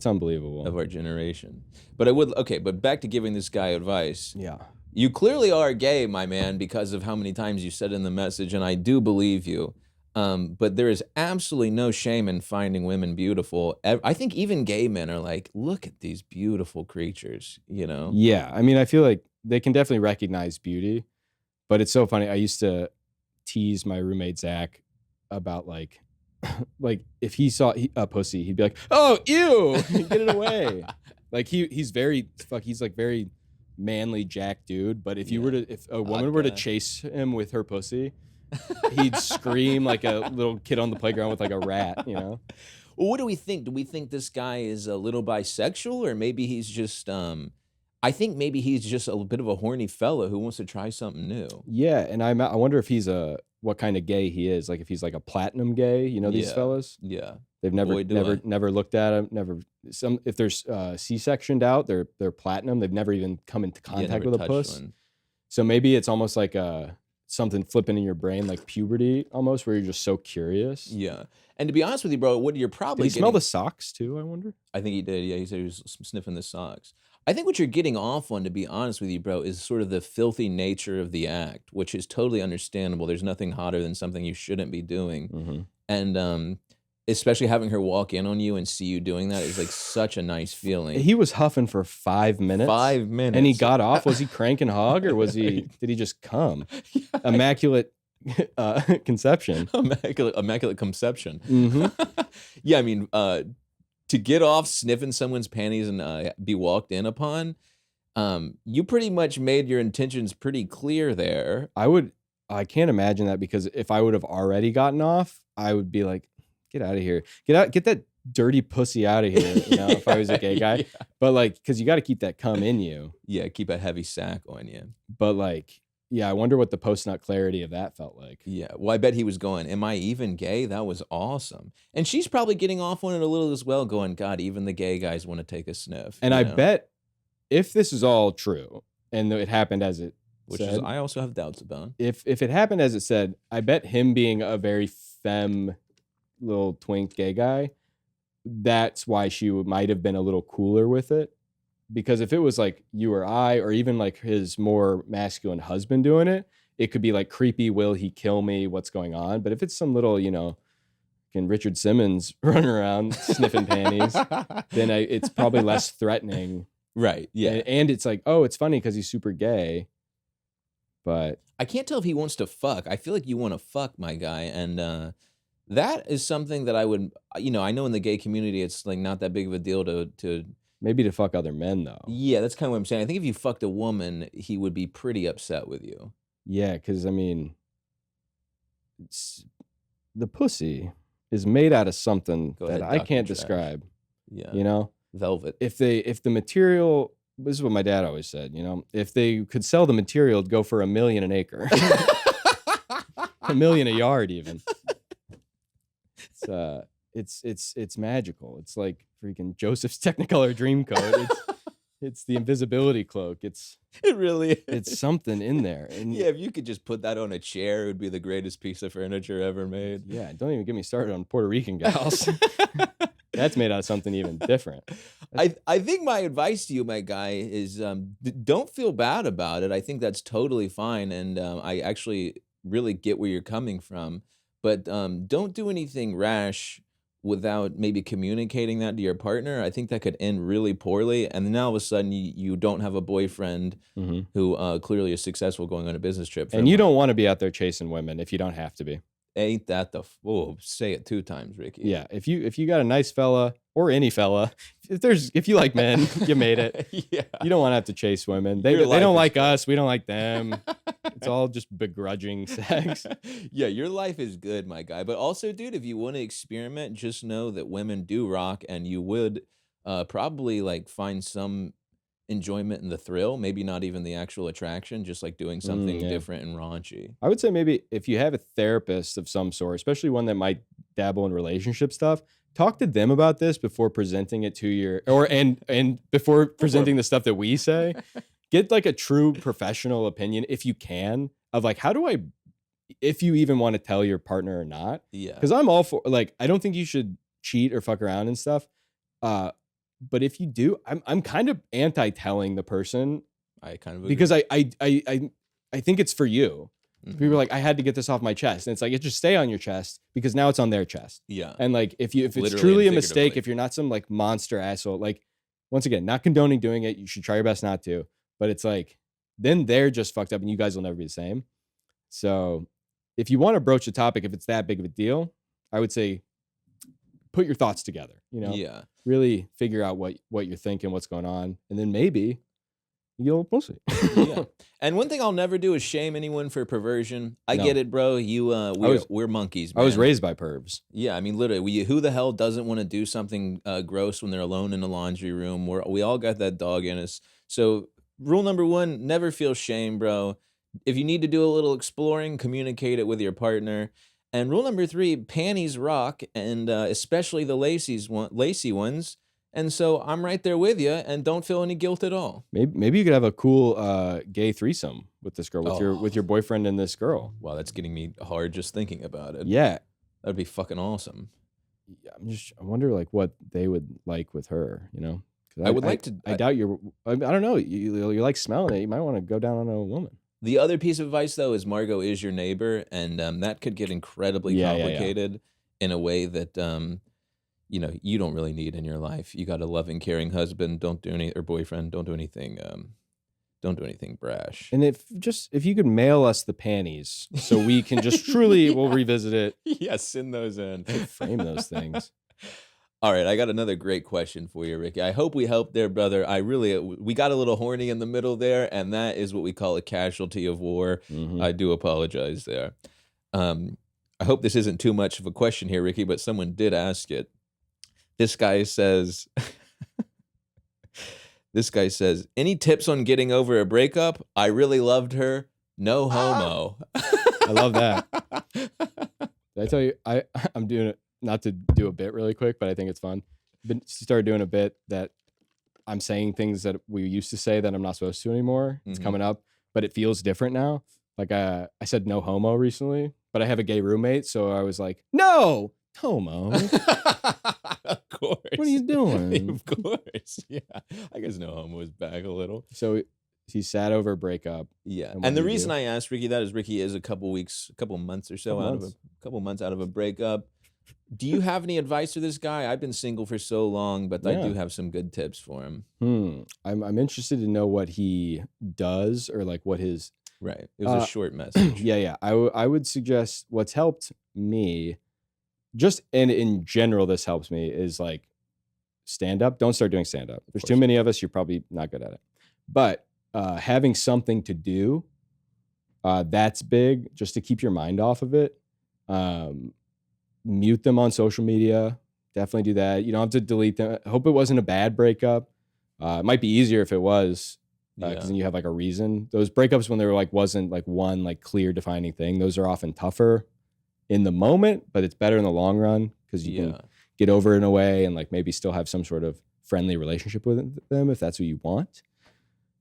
Speaker 2: unbelievable.
Speaker 1: our generation. But but back to giving this guy advice.
Speaker 2: Yeah.
Speaker 1: You clearly are gay, my man, because of how many times you said in the message, and I do believe you. But there is absolutely no shame in finding women beautiful. I think even gay men are like, look at these beautiful creatures, you know?
Speaker 2: Yeah. I mean, I feel like they can definitely recognize beauty, but it's so funny. I used to tease my roommate Zach about like if he saw a pussy, he'd be like, "Oh, ew, get it away!" Like he's like very manly jack dude. But if if a woman were to
Speaker 1: guy.
Speaker 2: chase him with her pussy, he'd scream like a little kid on the playground with like a rat, you know?
Speaker 1: Well, what do we think? Do we think this guy is a little bisexual, or maybe he's just I think maybe he's just a bit of a horny fella who wants to try something new.
Speaker 2: Yeah, and I wonder if he's what kind of gay he is. Like if he's like a platinum gay, you know, these
Speaker 1: Yeah.
Speaker 2: fellas.
Speaker 1: Yeah.
Speaker 2: They've
Speaker 1: Boy, do I.
Speaker 2: never looked at him. Never if there's C-sectioned out, they're platinum. They've never even come into
Speaker 1: Yeah,
Speaker 2: contact
Speaker 1: never
Speaker 2: with a
Speaker 1: touched
Speaker 2: puss.
Speaker 1: one.
Speaker 2: So maybe it's almost like something flipping in your brain, like puberty, almost, where you're just so curious.
Speaker 1: Yeah. And to be honest with you, bro, what you're
Speaker 2: Did
Speaker 1: probably
Speaker 2: he smell
Speaker 1: getting-
Speaker 2: the socks too? I wonder.
Speaker 1: I think he did. Yeah, he said he was sniffing the socks. I think what you're getting off on, to be honest with you, bro, is sort of the filthy nature of the act, which is totally understandable. There's nothing hotter than something you shouldn't be doing.
Speaker 2: Mm-hmm.
Speaker 1: And especially having her walk in on you and see you doing that is like such a nice feeling.
Speaker 2: He was huffing for 5 minutes.
Speaker 1: 5 minutes.
Speaker 2: And he got off. Was he cranking hog or did he just come?
Speaker 1: Yeah.
Speaker 2: Immaculate conception.
Speaker 1: Immaculate conception.
Speaker 2: Mm-hmm.
Speaker 1: Yeah, I mean, to get off sniffing someone's panties and be walked in upon, you pretty much made your intentions pretty clear there.
Speaker 2: I can't imagine that, because if I would have already gotten off, I would be like, get out of here. Get that dirty pussy out of here, you know, if I was a gay guy.
Speaker 1: Yeah.
Speaker 2: But like, because you got to keep that cum in you.
Speaker 1: Yeah, keep a heavy sack on you.
Speaker 2: But like, yeah, I wonder what the post-nut clarity of that felt like.
Speaker 1: Yeah, well, I bet he was going, am I even gay? That was awesome. And she's probably getting off on it a little as well, going, God, even the gay guys want to take a sniff.
Speaker 2: And
Speaker 1: you
Speaker 2: I
Speaker 1: know?
Speaker 2: bet if this is all true and it happened as it
Speaker 1: Which
Speaker 2: said,
Speaker 1: is, I also have doubts about.
Speaker 2: if it happened as it said, I bet him being a very femme little twink gay guy, that's why she might have been a little cooler with it. Because if it was like you or I, or even like his more masculine husband doing it, it could be like creepy. Will he kill me? What's going on? But if it's some little, can Richard Simmons running around sniffing panties, then it's probably less threatening.
Speaker 1: Right. Yeah.
Speaker 2: And it's like, oh, it's funny because he's super gay. But
Speaker 1: I can't tell if he wants to fuck. I feel like you want to fuck, my guy. And that is something that I would, I know in the gay community, it's like not that big of a deal to
Speaker 2: maybe to fuck other men, though.
Speaker 1: Yeah, that's kind of what I'm saying. I think if you fucked a woman, he would be pretty upset with you.
Speaker 2: Yeah, because, the pussy is made out of something that I can't describe.
Speaker 1: Yeah. Velvet.
Speaker 2: If the material, this is what my dad always said, if they could sell the material, it'd go for $1 million an acre. $1 million a yard even. It's magical. It's like freaking Joseph's Technicolor Dreamcoat. It's the invisibility cloak. It
Speaker 1: really is.
Speaker 2: It's something in there. And
Speaker 1: yeah, if you could just put that on a chair, it would be the greatest piece of furniture ever made.
Speaker 2: Yeah, don't even get me started on Puerto Rican gals. That's made out of something even different.
Speaker 1: I think my advice to you, my guy, is don't feel bad about it. I think that's totally fine, and I actually really get where you're coming from. But don't do anything rash without maybe communicating that to your partner. I think that could end really poorly. And then all of a sudden, you don't have a boyfriend who clearly is successful going on a business trip.
Speaker 2: And you don't want to be out there chasing women if you don't have to be.
Speaker 1: Ain't that say it 2 times, Ricky.
Speaker 2: Yeah, if you got a nice fella or any fella, if you like men, you made it.
Speaker 1: Yeah.
Speaker 2: You don't want to have to chase women. They don't like us. We don't like them. It's all just begrudging sex.
Speaker 1: Yeah, your life is good, my guy. But also, dude, if you want to experiment, just know that women do rock, and you would probably like find some enjoyment in the thrill, maybe not even the actual attraction, just like doing something different and raunchy.
Speaker 2: I would say maybe if you have a therapist of some sort, especially one that might dabble in relationship stuff, talk to them about this before presenting it to your and before presenting the stuff that we say. Get like a true professional opinion if you can of like, if you even want to tell your partner or not.
Speaker 1: Yeah.
Speaker 2: Because I'm all for, like, I don't think you should cheat or fuck around and stuff. But if you do, I'm kind of anti-telling the person.
Speaker 1: I kind of agree.
Speaker 2: Because I think it's for you. People are like, I had to get this off my chest, and it's like, it just stay on your chest because now it's on their chest.
Speaker 1: Yeah.
Speaker 2: And like, if it's
Speaker 1: Literally
Speaker 2: truly a
Speaker 1: and
Speaker 2: mistake,
Speaker 1: figuratively.
Speaker 2: if you're not some like monster asshole, like, once again, not condoning doing it, you should try your best not to. But it's like, then they're just fucked up, and you guys will never be the same. So, if you want to broach the topic, if it's that big of a deal, I would say, put your thoughts together.
Speaker 1: Yeah.
Speaker 2: Really figure out what you're thinking, what's going on, and then maybe you'll see.
Speaker 1: Yeah. And one thing I'll never do is shame anyone for perversion. I get it, bro. We're monkeys, man.
Speaker 2: I was raised by pervs.
Speaker 1: Yeah, I mean, literally, who the hell doesn't want to do something gross when they're alone in the laundry room? We all got that dog in us. So, rule number 1, never feel shame, bro. If you need to do a little exploring, communicate it with your partner. And rule number 3, panties rock, and especially the lacy ones. And so I'm right there with you, and don't feel any guilt at all.
Speaker 2: Maybe you could have a cool gay threesome with this girl, with your boyfriend and this girl.
Speaker 1: Wow, that's getting me hard just thinking about it.
Speaker 2: Yeah,
Speaker 1: that'd be fucking awesome.
Speaker 2: Yeah, I wonder like what they would like with her.
Speaker 1: I would like to.
Speaker 2: I doubt you're. I don't know. You like smelling it. You might want to go down on a woman.
Speaker 1: The other piece of advice, though, is Margot is your neighbor, and that could get incredibly complicated in a way that you don't really need in your life. You got a loving, caring husband. Don't do or boyfriend. Don't do anything. Don't do anything brash.
Speaker 2: And if you could mail us the panties, so we can just truly, we'll revisit it.
Speaker 1: Yeah, send those in.
Speaker 2: Frame those things.
Speaker 1: All right, I got another great question for you, Ricky. I hope we helped there, brother. We got a little horny in the middle there, and that is what we call a casualty of war. I do apologize there. I hope this isn't too much of a question here, Ricky, but someone did ask it. This guy says, any tips on getting over a breakup? I really loved her. No homo.
Speaker 2: I love that. Did I tell you, I'm doing it, not to do a bit really quick, but I think it's fun. Started doing a bit that I'm saying things that we used to say that I'm not supposed to anymore. It's coming up, but it feels different now. Like I said no homo recently, but I have a gay roommate, so I was like, no homo.
Speaker 1: Of course.
Speaker 2: What are you doing?
Speaker 1: Of course. Yeah. I guess no homo is back a little.
Speaker 2: So He's sad over a breakup.
Speaker 1: Yeah.
Speaker 2: And what
Speaker 1: And
Speaker 2: do
Speaker 1: the
Speaker 2: you
Speaker 1: reason
Speaker 2: do?
Speaker 1: I asked Ricky that is Ricky is a couple months or so
Speaker 2: Couple
Speaker 1: out of a
Speaker 2: months.
Speaker 1: couple months out of a breakup. Do you have any advice for this guy? I've been single for so long, but I do
Speaker 2: Yeah.
Speaker 1: have some good tips for him.
Speaker 2: I'm interested to know what he does or like what his
Speaker 1: Right. It was a short message.
Speaker 2: yeah. I would suggest what's helped me just and in general this helps me is like stand up. Don't start doing stand up. There's too
Speaker 1: course.
Speaker 2: many of us. You're probably not good at it. But having something to do, that's big just to keep your mind off of it. Mute them on social media. Definitely do that. You don't have to delete them. I hope it wasn't a bad breakup. It might be easier if it was, because
Speaker 1: Yeah.
Speaker 2: then you have like a reason. Those breakups when there like wasn't like one like clear defining thing, those are often tougher in the moment, but it's better in the long run because you
Speaker 1: Yeah.
Speaker 2: can get over it in a way and like maybe still have some sort of friendly relationship with them if that's what you want.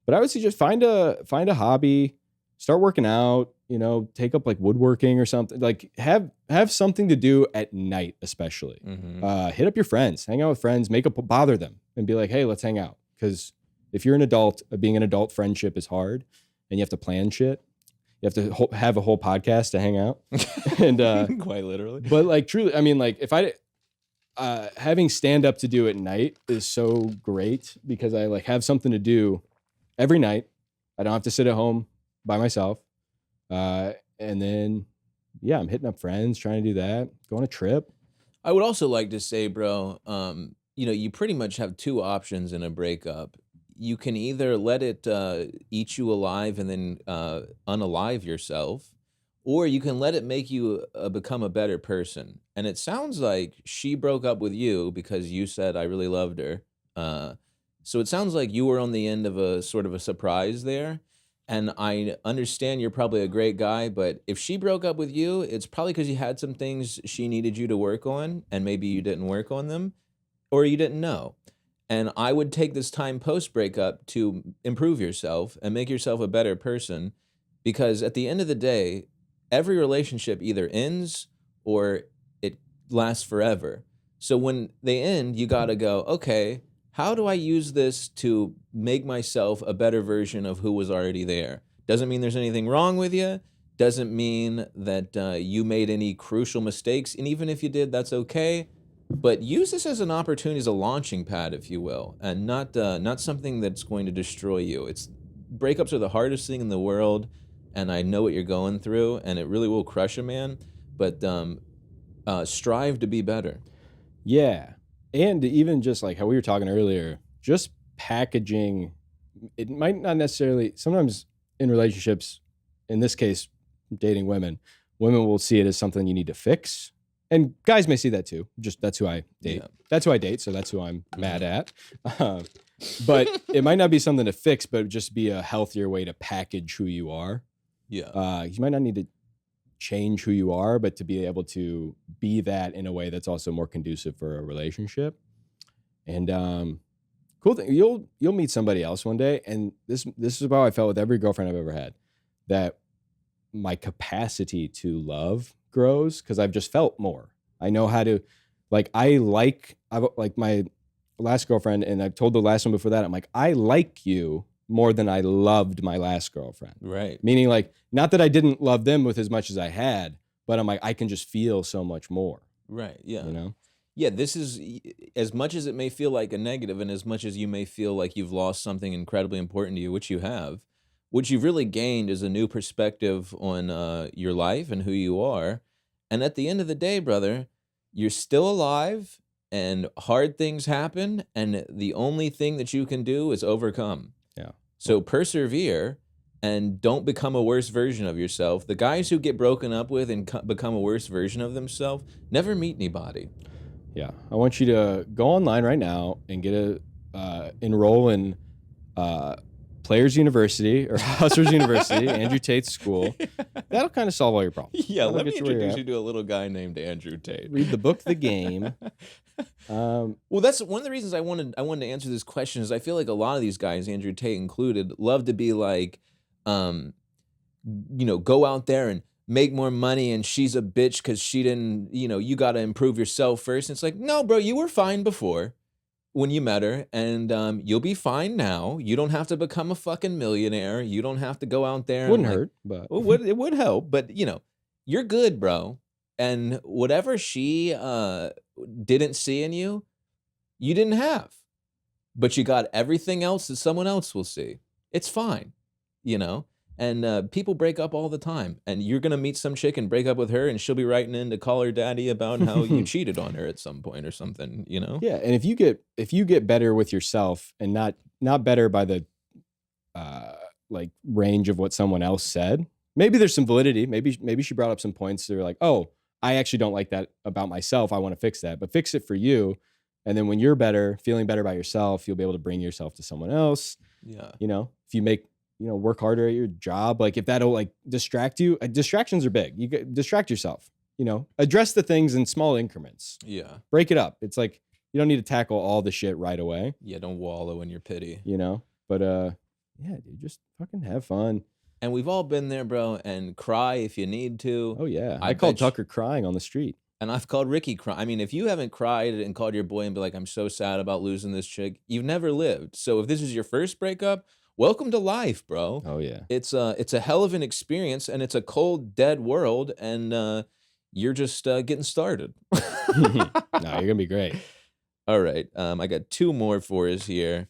Speaker 2: But I would suggest find a hobby, start working out, you know, take up like woodworking or something. Like have something to do at night, especially.
Speaker 1: Mhm.
Speaker 2: Hit up your friends, hang out with friends, bother them and be like, hey, let's hang out. Because if you're an adult, being an adult friendship is hard and you have to plan shit. You have to have a whole podcast to hang out. And
Speaker 1: Quite literally.
Speaker 2: but like truly, I mean, like if I having stand up to do at night is so great because I like have something to do every night. I don't have to sit at home by myself. And then, yeah, I'm hitting up friends, trying to do that, go on a trip.
Speaker 1: I would also like to say, bro, you pretty much have two options in a breakup. You can either let it eat you alive and then unalive yourself, or you can let it make you become a better person. And it sounds like she broke up with you because you said, I really loved her. So it sounds like you were on the end of a sort of a surprise there. And I understand you're probably a great guy, but if she broke up with you, it's probably because you had some things she needed you to work on, and maybe you didn't work on them, or you didn't know. And I would take this time post breakup to improve yourself and make yourself a better person, because at the end of the day, every relationship either ends or it lasts forever. So when they end, you got to go, okay, how do I use this to make myself a better version of who was already there? Doesn't mean there's anything wrong with you. Doesn't mean that you made any crucial mistakes. And even if you did, that's okay. But use this as an opportunity, as a launching pad, if you will, and not something that's going to destroy you. Breakups are the hardest thing in the world, and I know what you're going through, and it really will crush a man. But strive to be better.
Speaker 2: Yeah. And even just like how we were talking earlier, just packaging, it might not necessarily, sometimes in relationships, in this case, dating women will see it as something you need to fix. And guys may see that too. Just that's who I date.
Speaker 1: Yeah.
Speaker 2: That's who I date. So that's who I'm mad at. But it might not be something to fix, but just be a healthier way to package who you are.
Speaker 1: Yeah.
Speaker 2: You might not need to change who you are, but to be able to be that in a way that's also more conducive for a relationship. And cool thing, you'll meet somebody else one day, and this is how I felt with every girlfriend I've ever had, that my capacity to love grows because I've just felt more. I know how to I like my last girlfriend, and I've told the last one before that, I'm like, I like you more than I loved my last girlfriend.
Speaker 1: Right.
Speaker 2: Meaning like, not that I didn't love them with as much as I had, but I'm like, I can just feel so much more.
Speaker 1: Right. Yeah.
Speaker 2: You know?
Speaker 1: Yeah, this is as much as it may feel like a negative, and as much as you may feel like you've lost something incredibly important to you, which you have, what you've really gained is a new perspective on your life and who you are. And at the end of the day, brother, you're still alive, and hard things happen, and the only thing that you can do is overcome.
Speaker 2: Yeah.
Speaker 1: So persevere and don't become a worse version of yourself. The guys who get broken up with and become a worse version of themselves never meet anybody.
Speaker 2: Yeah. I want you to go online right now and get enroll in Players University or Hustlers University, Andrew Tate's school. That'll kind of solve all your problems.
Speaker 1: Yeah,
Speaker 2: That'll
Speaker 1: let me
Speaker 2: get you where you're
Speaker 1: introduce
Speaker 2: at.
Speaker 1: you to a little guy named Andrew Tate.
Speaker 2: Read the book, The Game.
Speaker 1: Well, that's one of the reasons I wanted to answer this question is I feel like a lot of these guys, Andrew Tate included, love to be like, go out there and make more money, and she's a bitch because she didn't, you got to improve yourself first. And it's like, no, bro, you were fine before. when you met her, and you'll be fine now. You don't have to become a fucking millionaire. You don't have to go out there and
Speaker 2: Wouldn't
Speaker 1: like,
Speaker 2: hurt, but
Speaker 1: well, it would help, but you're good, bro. And whatever she didn't see in you, you didn't have, but you got everything else that someone else will see. It's fine, you know? And people break up all the time, and you're gonna meet some chick and break up with her, and she'll be writing in to call her daddy about how you cheated on her at some point or something, you know?
Speaker 2: yeah. And if you get better with yourself and not better by the like range of what someone else said, maybe there's some validity. Maybe she brought up some points that are like, oh, I actually don't like that about myself. I want to fix that, but fix it for you. And then when you're better, feeling better by yourself, you'll be able to bring yourself to someone else.
Speaker 1: Yeah.
Speaker 2: If you make, work harder at your job, like if that'll like distract you, distractions are big. You distract yourself, address the things in small increments,
Speaker 1: Yeah.
Speaker 2: break it up. It's like, you don't need to tackle all the shit right away,
Speaker 1: Yeah, don't wallow in your pity.
Speaker 2: but, yeah, dude, just fucking have fun.
Speaker 1: And we've all been there, bro, and cry if you need to.
Speaker 2: Oh yeah. I called
Speaker 1: bet you-
Speaker 2: Tucker crying on the street.
Speaker 1: And I've called Ricky cry. I mean, if you haven't cried and called your boy and be like, I'm so sad about losing this chick, you've never lived. So if this is your first breakup, welcome to life, bro.
Speaker 2: Oh yeah.
Speaker 1: It's a hell of an experience, and it's a cold, dead world, and you're just getting started.
Speaker 2: No, you're gonna be great.
Speaker 1: All right. I got two more for us here.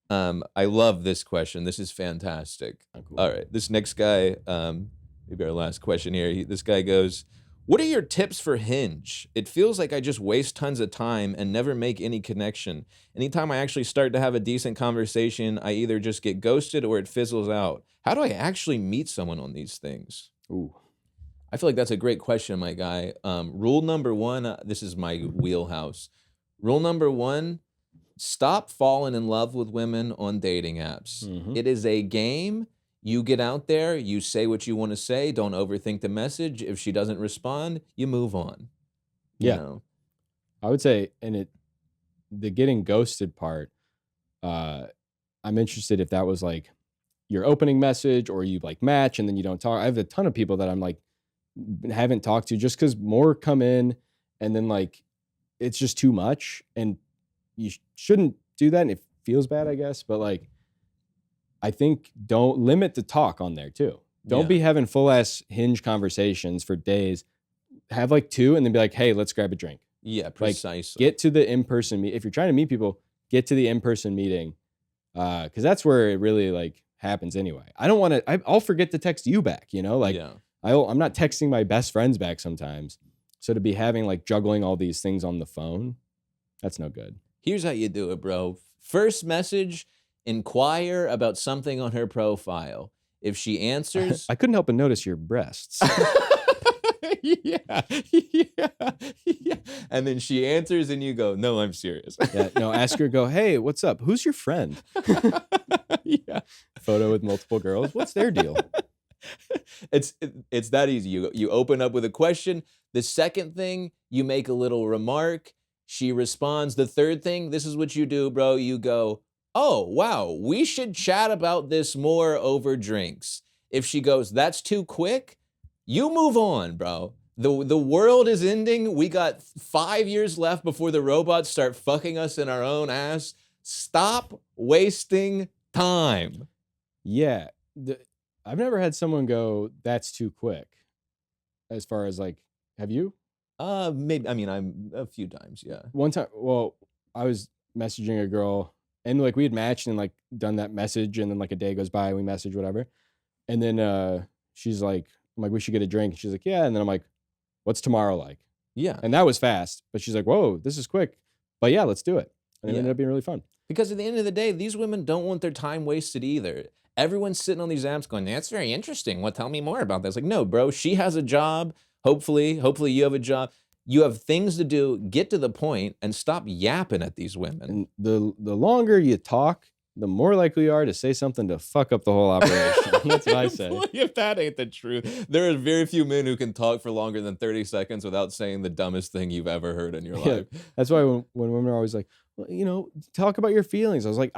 Speaker 1: I love this question. This is fantastic.
Speaker 2: Oh, cool.
Speaker 1: All right. This next guy, maybe our last question here. This guy goes, what are your tips for Hinge? It feels like I just waste tons of time and never make any connection. Anytime I actually start to have a decent conversation, I either just get ghosted or it fizzles out. How do I actually meet someone on these things?
Speaker 2: Ooh.
Speaker 1: I feel like that's a great question, my guy. Rule number one, this is my wheelhouse. Rule number one, stop falling in love with women on dating apps.
Speaker 2: Mhm.
Speaker 1: It is a game. You get out there, you say what you want to say, don't overthink the message. If she doesn't respond, you move on. You
Speaker 2: Yeah.
Speaker 1: know?
Speaker 2: I would say, the getting ghosted part, I'm interested if that was like your opening message or you like match and then you don't talk. I have a ton of people that I'm like haven't talked to just because more come in and then like it's just too much and you shouldn't do that and it feels bad, I guess. But like I think don't limit the talk on there too. Don't
Speaker 1: Yeah.
Speaker 2: be having full ass Hinge conversations for days. Have like two and then be like, hey, let's grab a drink.
Speaker 1: Yeah, precisely.
Speaker 2: Get to the in-person meet. If you're trying to meet people, get to the in-person meeting. Because that's where it really like happens anyway. I don't want to, I'll forget to text you back, like
Speaker 1: yeah.
Speaker 2: I'm not texting my best friends back sometimes. So to be having like juggling all these things on the phone, that's no good.
Speaker 1: Here's how you do it, bro. First message, inquire about something on her profile. If she answers,
Speaker 2: I couldn't help but notice your breasts.
Speaker 1: yeah. And then she answers and you go, no, I'm serious.
Speaker 2: Yeah, no, ask her, go, hey, what's up? Who's your friend?
Speaker 1: Yeah.
Speaker 2: Photo with multiple girls. What's their deal?
Speaker 1: It's that easy. You open up with a question. The second thing, you make a little remark. She responds. The third thing, this is what you do, bro. You go, oh, wow, we should chat about this more over drinks. If she goes, that's too quick, you move on, bro. The world is ending. We got 5 years left before the robots start fucking us in our own ass. Stop wasting time.
Speaker 2: Yeah. I've never had someone go, that's too quick. As far as like, have you?
Speaker 1: Maybe. I mean, I'm a few times. Yeah.
Speaker 2: One time, well, I was messaging a girl and like we had matched and like done that message and then like a day goes by and we message whatever. And then she's like, I'm like, we should get a drink. And she's like, yeah. And then I'm like, what's tomorrow like?
Speaker 1: Yeah.
Speaker 2: And that was fast. But she's like, whoa, this is quick. But yeah, let's do it. And it
Speaker 1: Yeah.
Speaker 2: ended up being really fun.
Speaker 1: Because at the end of the day, these women don't want their time wasted either. Everyone's sitting on these apps going, that's very interesting. Well, tell me more about this. Like, no, bro, she has a job. Hopefully you have a job. You have things to do. Get to the point and stop yapping at these women.
Speaker 2: And the longer you talk, the more likely you are to say something to fuck up the whole operation. That's what I say.
Speaker 1: Boy, if that ain't the truth. There are very few men who can talk for longer than 30 seconds without saying the dumbest thing you've ever heard in your life.
Speaker 2: That's why when women are always like, well, talk about your feelings. I was like,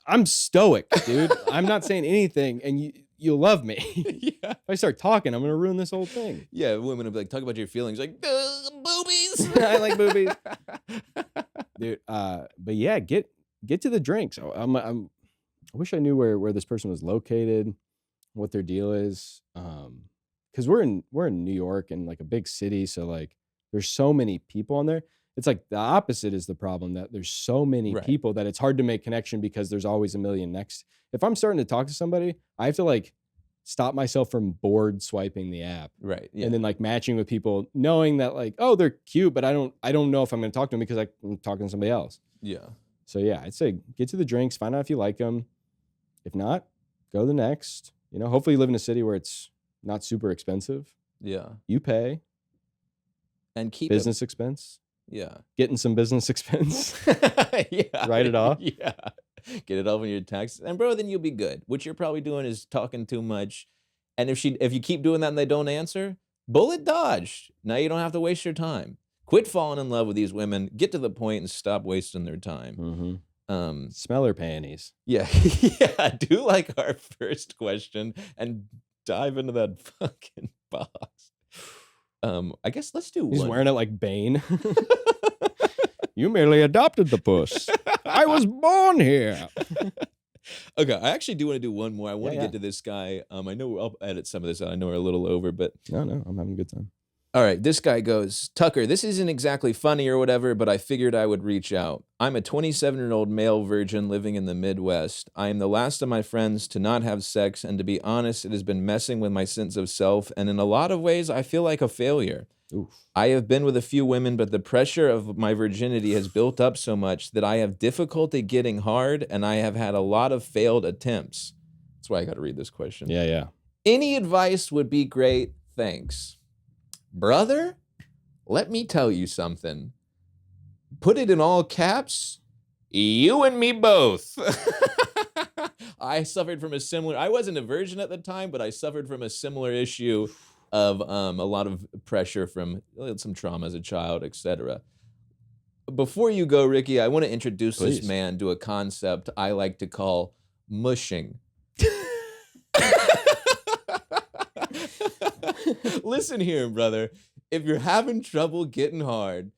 Speaker 2: I'm stoic, dude. I'm not saying anything, and you'll love me.
Speaker 1: Yeah.
Speaker 2: If I start talking, I'm gonna ruin this whole thing.
Speaker 1: Yeah, women will be like, talk about your feelings. Like, boobies.
Speaker 2: I like boobies. dude. But yeah, get to the drinks. I wish I knew where this person was located, what their deal is. Because we're in New York and like a big city, so like there's so many people on there. It's like the opposite is the problem, that there's so many
Speaker 1: Right.
Speaker 2: people that it's hard to make connection because there's always a million next. If I'm starting to talk to somebody, I have to like stop myself from bored swiping the app
Speaker 1: Right. Yeah.
Speaker 2: and then like matching with people, knowing that like, oh, they're cute, but I don't know if I'm going to talk to them because I'm talking to somebody else.
Speaker 1: Yeah.
Speaker 2: So yeah, I'd say get to the drinks, find out if you like them. If not, go to the next. Hopefully you live in a city where it's not super expensive.
Speaker 1: Yeah.
Speaker 2: You pay
Speaker 1: And keep
Speaker 2: business expense,
Speaker 1: Yeah.
Speaker 2: getting some business expense.
Speaker 1: Yeah.
Speaker 2: Write it off.
Speaker 1: Yeah. Get it off on your taxes. And bro, then you'll be good. What you're probably doing is talking too much. And if you keep doing that and they don't answer, bullet dodged. Now you don't have to waste your time. Quit falling in love with these women. Get to the point and stop wasting their time.
Speaker 2: Smell her panties.
Speaker 1: Yeah. Yeah. Do like our first question and dive into that fucking box. I guess let's do
Speaker 2: He's
Speaker 1: one.
Speaker 2: wearing it like Bane. You merely adopted the puss. I was born here.
Speaker 1: Okay, I actually do want to do one more. I want to
Speaker 2: Yeah,
Speaker 1: get to this guy. I know I'll edit some of this out. I know we're a little over, but
Speaker 2: No, I'm having a good time.
Speaker 1: all right, this guy goes, Tucker, this isn't exactly funny or whatever, but I figured I would reach out. I'm a 27-year-old male virgin living in the Midwest. I am the last of my friends to not have sex, and to be honest, it has been messing with my sense of self, and in a lot of ways, I feel like a failure.
Speaker 2: Oof.
Speaker 1: I have been with a few women, but the pressure of my virginity has built up so much that I have difficulty getting hard, and I have had a lot of failed attempts. That's why I got to read this question.
Speaker 2: Yeah.
Speaker 1: Any advice would be great. Thanks. Brother, let me tell you something. Put it in all caps. You and me both. I suffered from I wasn't a virgin at the time, but I suffered from a similar issue of a lot of pressure from some trauma as a child, etc. Before you go, Ricky, I want to introduce
Speaker 2: Please.
Speaker 1: this man to a concept I like to call mushing. Listen here, brother. If you're having trouble getting hard,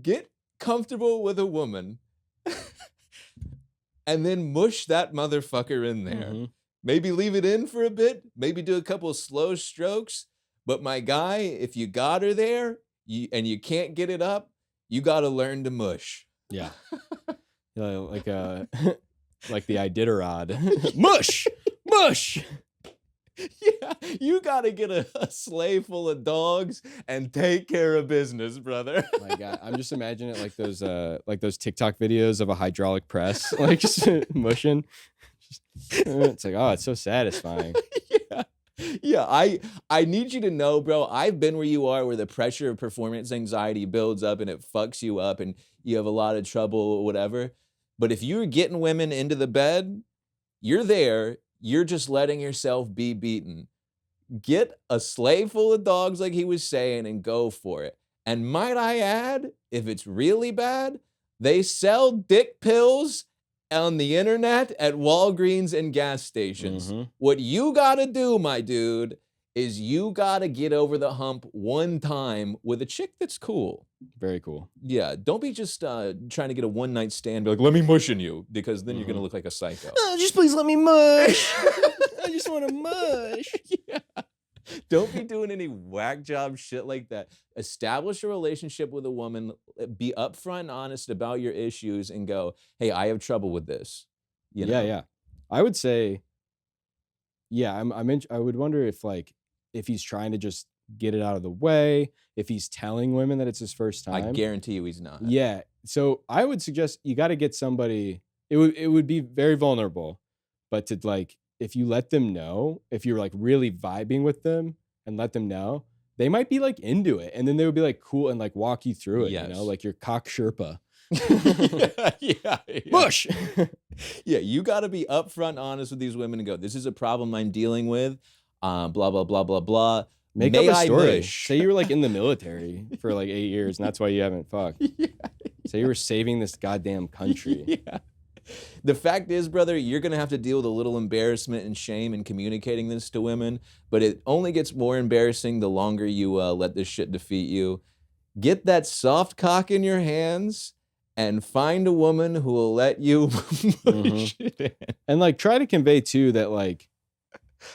Speaker 1: get comfortable with a woman and then mush that motherfucker in there.
Speaker 2: Mhm.
Speaker 1: Maybe leave it in for a bit, maybe do a couple of slow strokes. But my guy, if you got her there and you can't get it up, you got to learn to mush.
Speaker 2: Yeah. Like like the Iditarod. Mush! Mush!
Speaker 1: Yeah, you got to get a sleigh full of dogs and take care of business, brother.
Speaker 2: My God, I'm just imagining it like those TikTok videos of a hydraulic press, like just mushing. It's like, oh, it's so satisfying.
Speaker 1: Yeah. Yeah, I need you to know, bro, I've been where you are, where the pressure of performance anxiety builds up and it fucks you up and you have a lot of trouble or whatever. But if you're getting women into the bed, you're there. You're just letting yourself be beaten. Get a sleigh full of dogs, like he was saying, and go for it. And might I add, if it's really bad, they sell dick pills on the internet at Walgreens and gas stations.
Speaker 2: Mhm.
Speaker 1: What you gotta do, my dude, is you gotta get over the hump one time with a chick that's cool.
Speaker 2: Very cool.
Speaker 1: Yeah, don't be just trying to get a one-night stand, be like, let me mush in you, because then you're gonna look like a psycho.
Speaker 2: Oh, just please let me mush. I just want to mush.
Speaker 1: Yeah. Don't be doing any whack job shit like that. Establish a relationship with a woman, be upfront and honest about your issues, and go, hey, I have trouble with this. You know?
Speaker 2: Yeah. I would say, yeah, I would wonder if he's trying to just get it out of the way, if he's telling women that it's his first time.
Speaker 1: I guarantee you he's not.
Speaker 2: Yeah. So I would suggest you got to get somebody. It would be very vulnerable, but to like, if you let them know, if you're like really vibing with them and let them know, they might be like into it, and then they would be like cool and like walk you through it.
Speaker 1: Yes.
Speaker 2: You know, like your cock Sherpa.
Speaker 1: Yeah.
Speaker 2: Mush.
Speaker 1: Yeah, you got to be upfront, honest with these women and go, this is a problem I'm dealing with. Blah blah blah blah blah.
Speaker 2: Make
Speaker 1: May
Speaker 2: up a
Speaker 1: I
Speaker 2: story.
Speaker 1: mush?
Speaker 2: Say you were like in the military for like 8 years, and that's why you haven't fucked.
Speaker 1: Yeah.
Speaker 2: Say you were saving this goddamn country.
Speaker 1: Yeah. The fact is, brother, you're going to have to deal with a little embarrassment and shame in communicating this to women, but it only gets more embarrassing the longer you let this shit defeat you. Get that soft cock in your hands and find a woman who will let you push it in.
Speaker 2: And like try to convey too that like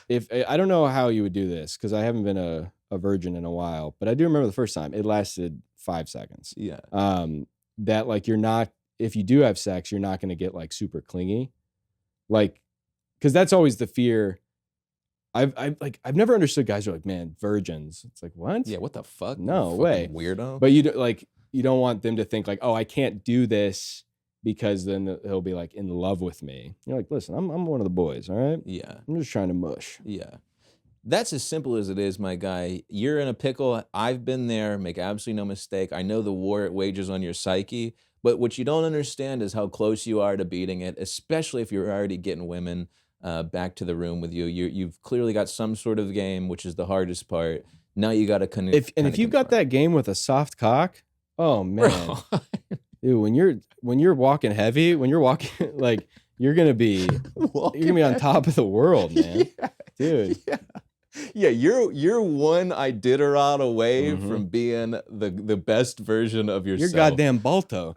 Speaker 2: if I don't know how you would do this because I haven't been a virgin in a while, but I do remember the first time it lasted 5 seconds.
Speaker 1: Yeah.
Speaker 2: That like you're not, if you do have sex, you're not going to get like super clingy, like because that's always the fear. I've never understood guys who are like, man, virgins. It's like, what?
Speaker 1: Yeah, what the fuck?
Speaker 2: No
Speaker 1: You
Speaker 2: way.
Speaker 1: fucking weirdo.
Speaker 2: But you don't want them to think like, oh, I can't do this because then he'll be like in love with me. You're like, listen, I'm one of the boys, all right?
Speaker 1: Yeah.
Speaker 2: I'm just trying to mush.
Speaker 1: Yeah. That's as simple as it is, my guy. You're in a pickle. I've been there. Make absolutely no mistake. I know the war it wages on your psyche, but what you don't understand is how close you are to beating it, especially if you're already getting women back to the room with you. You've clearly got some sort of game, which is the hardest part. Now you got to connect.
Speaker 2: If you've got that game with a soft cock, oh man, dude, when you're walking heavy, when you're walking like you're gonna be on top of the world, man,
Speaker 1: yeah.
Speaker 2: dude.
Speaker 1: Yeah. Yeah, you're one Iditarod away from being the best version of yourself.
Speaker 2: You're goddamn Balto.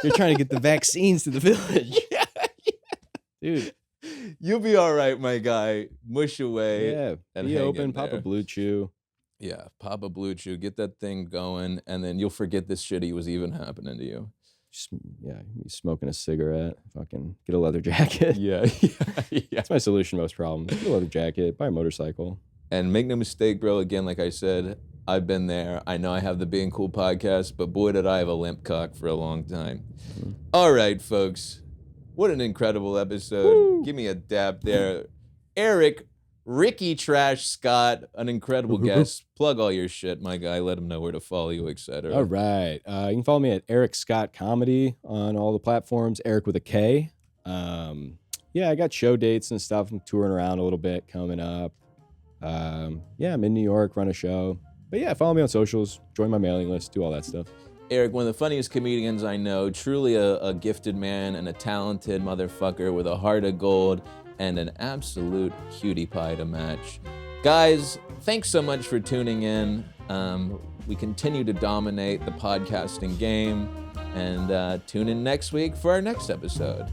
Speaker 2: You're trying to get the vaccines to the village.
Speaker 1: Yeah.
Speaker 2: Dude.
Speaker 1: You'll be all right, my guy. Mush away.
Speaker 2: Yeah.
Speaker 1: And
Speaker 2: Be
Speaker 1: hang
Speaker 2: open,
Speaker 1: in
Speaker 2: pop a
Speaker 1: there.
Speaker 2: blue chew.
Speaker 1: Yeah, pop a blue chew. Get that thing going, and then you'll forget this shitty was even happening to you.
Speaker 2: Yeah, be smoking a cigarette. Fucking get a leather jacket.
Speaker 1: Yeah.
Speaker 2: That's my solution to most problems. Get a leather jacket. Buy a motorcycle.
Speaker 1: And make no mistake, bro, again, like I said, I've been there. I know I have the Being Cool podcast, but boy, did I have a limp cock for a long time. All right, folks. What an incredible episode.
Speaker 2: Woo.
Speaker 1: Give me a dap there. Erik, Ricky Trash Scott, an incredible guest. Plug all your shit, my guy. Let them know where to follow you, etc.
Speaker 2: All right. You can follow me at Erik Scott Comedy on all the platforms. Erik with a K. Yeah, I got show dates and stuff. I'm touring around a little bit coming up. Yeah, I'm in New York, run a show. But yeah, follow me on socials, join my mailing list, do all that stuff.
Speaker 1: Erik, one of the funniest comedians I know, truly a gifted man and a talented motherfucker with a heart of gold and an absolute cutie pie to match. Guys, thanks so much for tuning in. We continue to dominate the podcasting game, and tune in next week for our next episode.